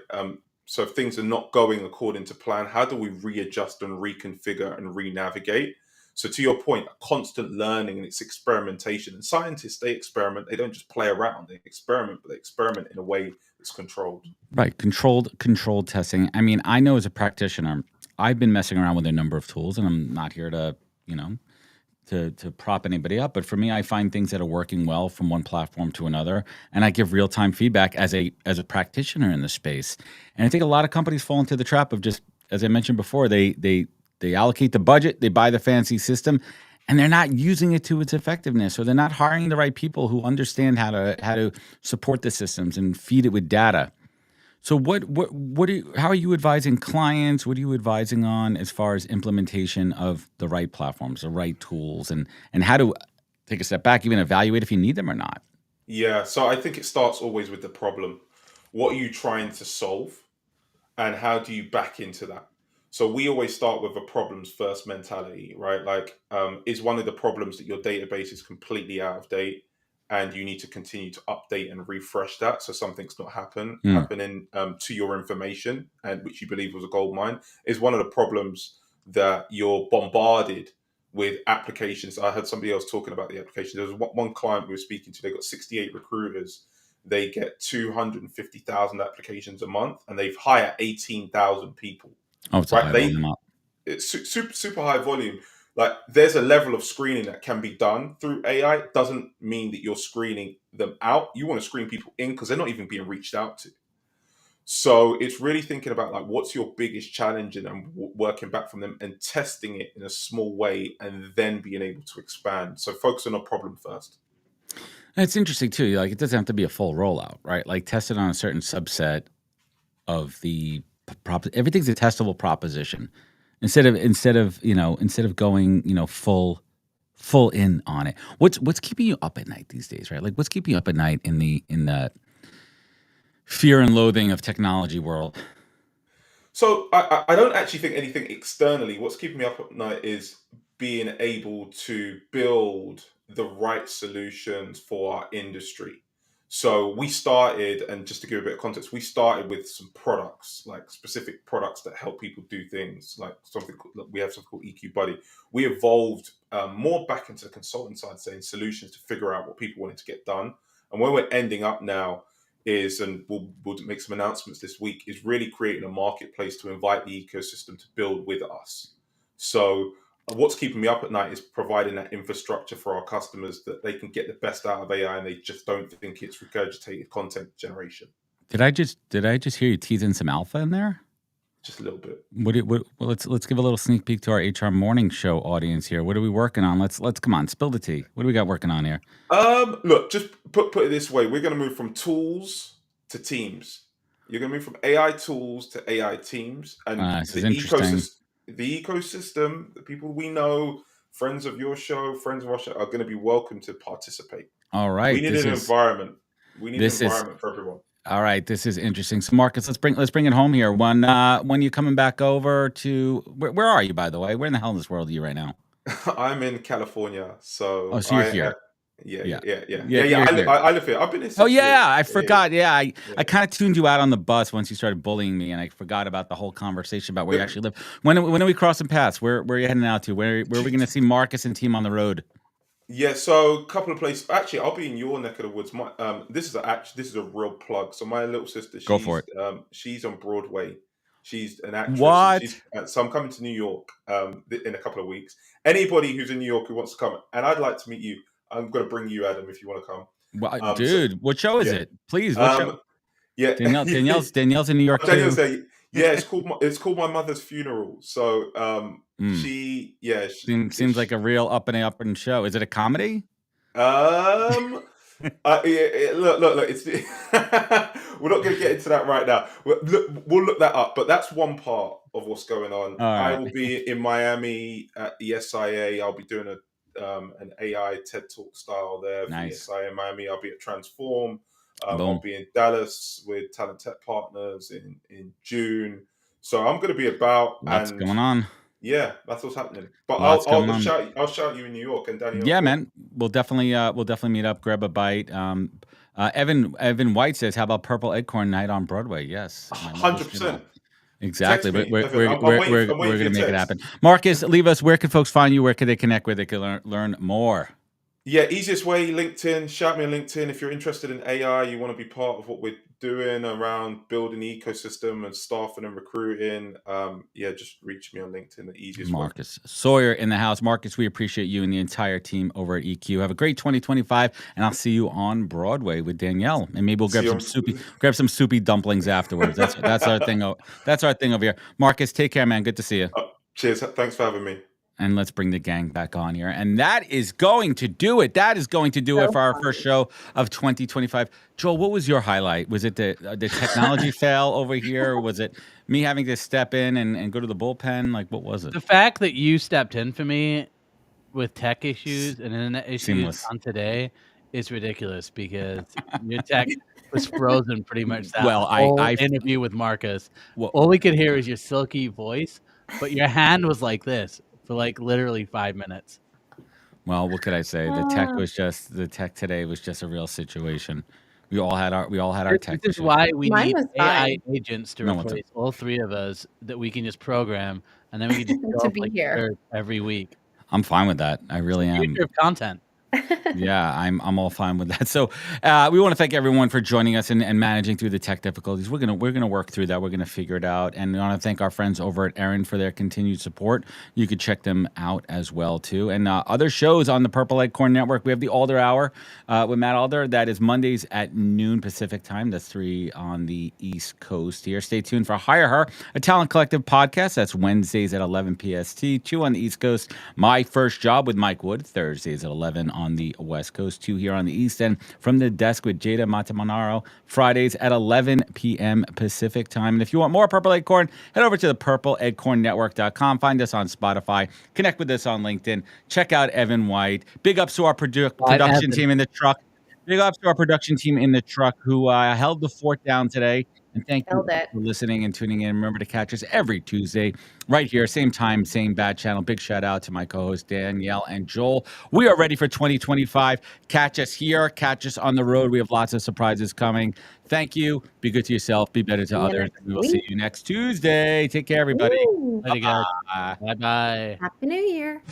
So if things are not going according to plan, how do we readjust and reconfigure and re-navigate So to your point, constant learning and it's experimentation. And scientists, they experiment. They don't just play around. They experiment, but they experiment in a way that's controlled. Right. Controlled testing. I mean, I know as a practitioner, I've been messing around with a number of tools, and I'm not here to, to prop anybody up. But for me, I find things that are working well from one platform to another, and I give real time feedback as a practitioner in the space. And I think a lot of companies fall into the trap of just, as I mentioned before, they allocate the budget, they buy the fancy system, and they're not using it to its effectiveness, or they're not hiring the right people who understand how to support the systems and feed it with data. So how are you advising clients? What are you advising on as far as implementation of the right platforms, the right tools, and how to take a step back, even evaluate if you need them or not? Yeah, so I think it starts always with the problem. What are you trying to solve, and how do you back into that? So we always start with a problems first mentality, right? Like, is one of the problems that your database is completely out of date, and you need to continue to update and refresh that so something's not happening to your information, and which you believe was a gold mine? Is one of the problems that you're bombarded with applications. I heard somebody else talking about the applications. There was one client we were speaking to. They got 68 recruiters. They get 250,000 applications a month, and they've hired 18,000 people. Oh, it's Right? a high volume. It's super high volume. Like, there's a level of screening that can be done through AI. It doesn't mean that you're screening them out. You want to screen people in because they're not even being reached out to. So it's really thinking about, like, what's your biggest challenge, and working back from them and testing it in a small way, and then being able to expand. So focus on a problem first. It's interesting too. Like, it doesn't have to be a full rollout, right? Like, test it on a certain subset of the everything's a testable proposition. Instead of going, full in on it. What's keeping you up at night these days, right? Like, what's keeping you up at night in the fear and loathing of technology world? So I don't actually think anything externally. What's keeping me up at night is being able to build the right solutions for our industry. So we started, and just to give a bit of context, we started with some products, like specific products that help people do things, like we have something called EQ Buddy. We evolved more back into the consultant side, saying solutions to figure out what people wanted to get done. And where we're ending up now is, and we'll make some announcements this week, is really creating a marketplace to invite the ecosystem to build with us. So what's keeping me up at night is providing that infrastructure for our customers that they can get the best out of AI, and they just don't think it's regurgitated content generation. Did I just hear you teasing some alpha in there? Just a little bit. Well, let's give a little sneak peek to our HR morning show audience here. What are we working on? Let's come on, spill the tea. What do we got working on here? Look, just put it this way: we're going to move from tools to teams. You're going to move from AI tools to AI teams, and This is interesting. The ecosystem, the people we know, friends of your show, friends of our show, are going to be welcome to participate. All right, we need an environment. We need an environment for everyone. All right, this is interesting. So, Marcus, let's bring it home here. When you coming back over to where are you, by the way? Where in the hell in this world are you right now? I'm in California, so so you're here. Yeah. I live here. I've been here. Oh yeah, I forgot. Yeah, I kind of tuned you out on the bus once you started bullying me, and I forgot about the whole conversation about where you actually live. When are we crossing paths? Where are you heading out to? Where are we going to see Marcus and team on the road? Yeah, so a couple of places. Actually, I'll be in your neck of the woods. This is a real plug. So my little sister, go for it. She's on Broadway. She's an actress. What? So I'm coming to New York in a couple of weeks. Anybody who's in New York who wants to come, and I'd like to meet you. I'm going to bring you, Adam, if you want to come. Well, dude, what show is it? Please, what show? Yeah, Danielle's in New York too. Danielle's there. Yeah, it's called My Mother's Funeral. So seems like a real up and show. Is it a comedy? Look, it's we're not going to get into that right now. We'll look that up, but that's one part of what's going on. Right. I will be in Miami at the SIA. I'll be doing an AI TED Talk style there for the SIA in Miami. I'll be at Transform. I'll be in Dallas with Talent Tech Partners in June. So I'm going to be about. What's going on? Yeah, that's what's happening. But I'll shout you in New York, and Daniel. Yeah, man, we'll definitely meet up, grab a bite. Evan White says, "How about Purple Acorn Night on Broadway?" Yes, 100%. Exactly. Text me, We're Evan. I'm waiting. I'm waiting for going to your make it text. happen. Marcus, leave us. Where can folks find you? Where can they connect? Where they can learn more? Yeah, easiest way, LinkedIn. Shout me on LinkedIn if you're interested in AI. You want to be part of what we're doing around building the ecosystem and staffing and recruiting. Yeah, just reach me on LinkedIn. The easiest way. Marcus Sawyerr in the house. Marcus, we appreciate you and the entire team over at EQ. Have a great 2025, and I'll see you on Broadway with Danielle, and maybe we'll See grab you some soupy dumplings afterwards. That's our thing. That's our thing over here. Marcus, take care, man. Good to see you. Cheers. Thanks for having me. And let's bring the gang back on here. And that is going to do it. That is going to do it for our first show of 2025. Joel, what was your highlight? Was it the technology fail over here? Or was it me having to step in and go to the bullpen? Like, what was it? The fact that you stepped in for me with tech issues and internet issues Seamless. on today is ridiculous because your tech was frozen pretty much that Well, whole I interview with Marcus. Well- All we could hear is your silky voice, but your hand was like this for like literally 5 minutes. Well, what could I say? The tech today was just a real situation. We all had our tech This is issues. why we Mine need was AI fine. agents to No one's replace all three of us that we can just program, and then we can just To show up be like here. church every week. I'm fine with that. I really am. Future of content. Yeah, I'm all fine with that. So we want to thank everyone for joining us and managing through the tech difficulties. We're gonna work through that. We're gonna figure it out. And we want to thank our friends over at ERIN for their continued support. You could check them out as well too. And other shows on the Purple Acorn Network. We have the Alder Hour with Matt Alder. That is Mondays at noon Pacific time. That's 3 on the East Coast here. Stay tuned for Hire Her, a Talent Collective podcast. That's Wednesdays at 11 PST. 2 on the East Coast. My First Job with Mike Wood. Thursdays at 11 on the West Coast, 2 here on the East End. From the Desk with Jada Matamanaro, Fridays at 11 p.m. Pacific time. And if you want more Purple Acorn, head over to the purpleacornnetwork.com. Find us on Spotify. Connect with us on LinkedIn. Check out Evan White. Big ups to our production team in the truck. Big ups to our production team in the truck who held the fort down today. And thank you Held it. for listening and tuning in. Remember to catch us every Tuesday right here, same time, same bad channel. Big shout out to my co-host Danielle and Joel. We are ready for 2025. Catch us here. Catch us on the road. We have lots of surprises coming. Thank you. Be good to yourself. Be better to See you others. next We will see week. you next Tuesday. Take care, everybody. Woo. Later, guys. Bye. Bye-bye. Happy New Year.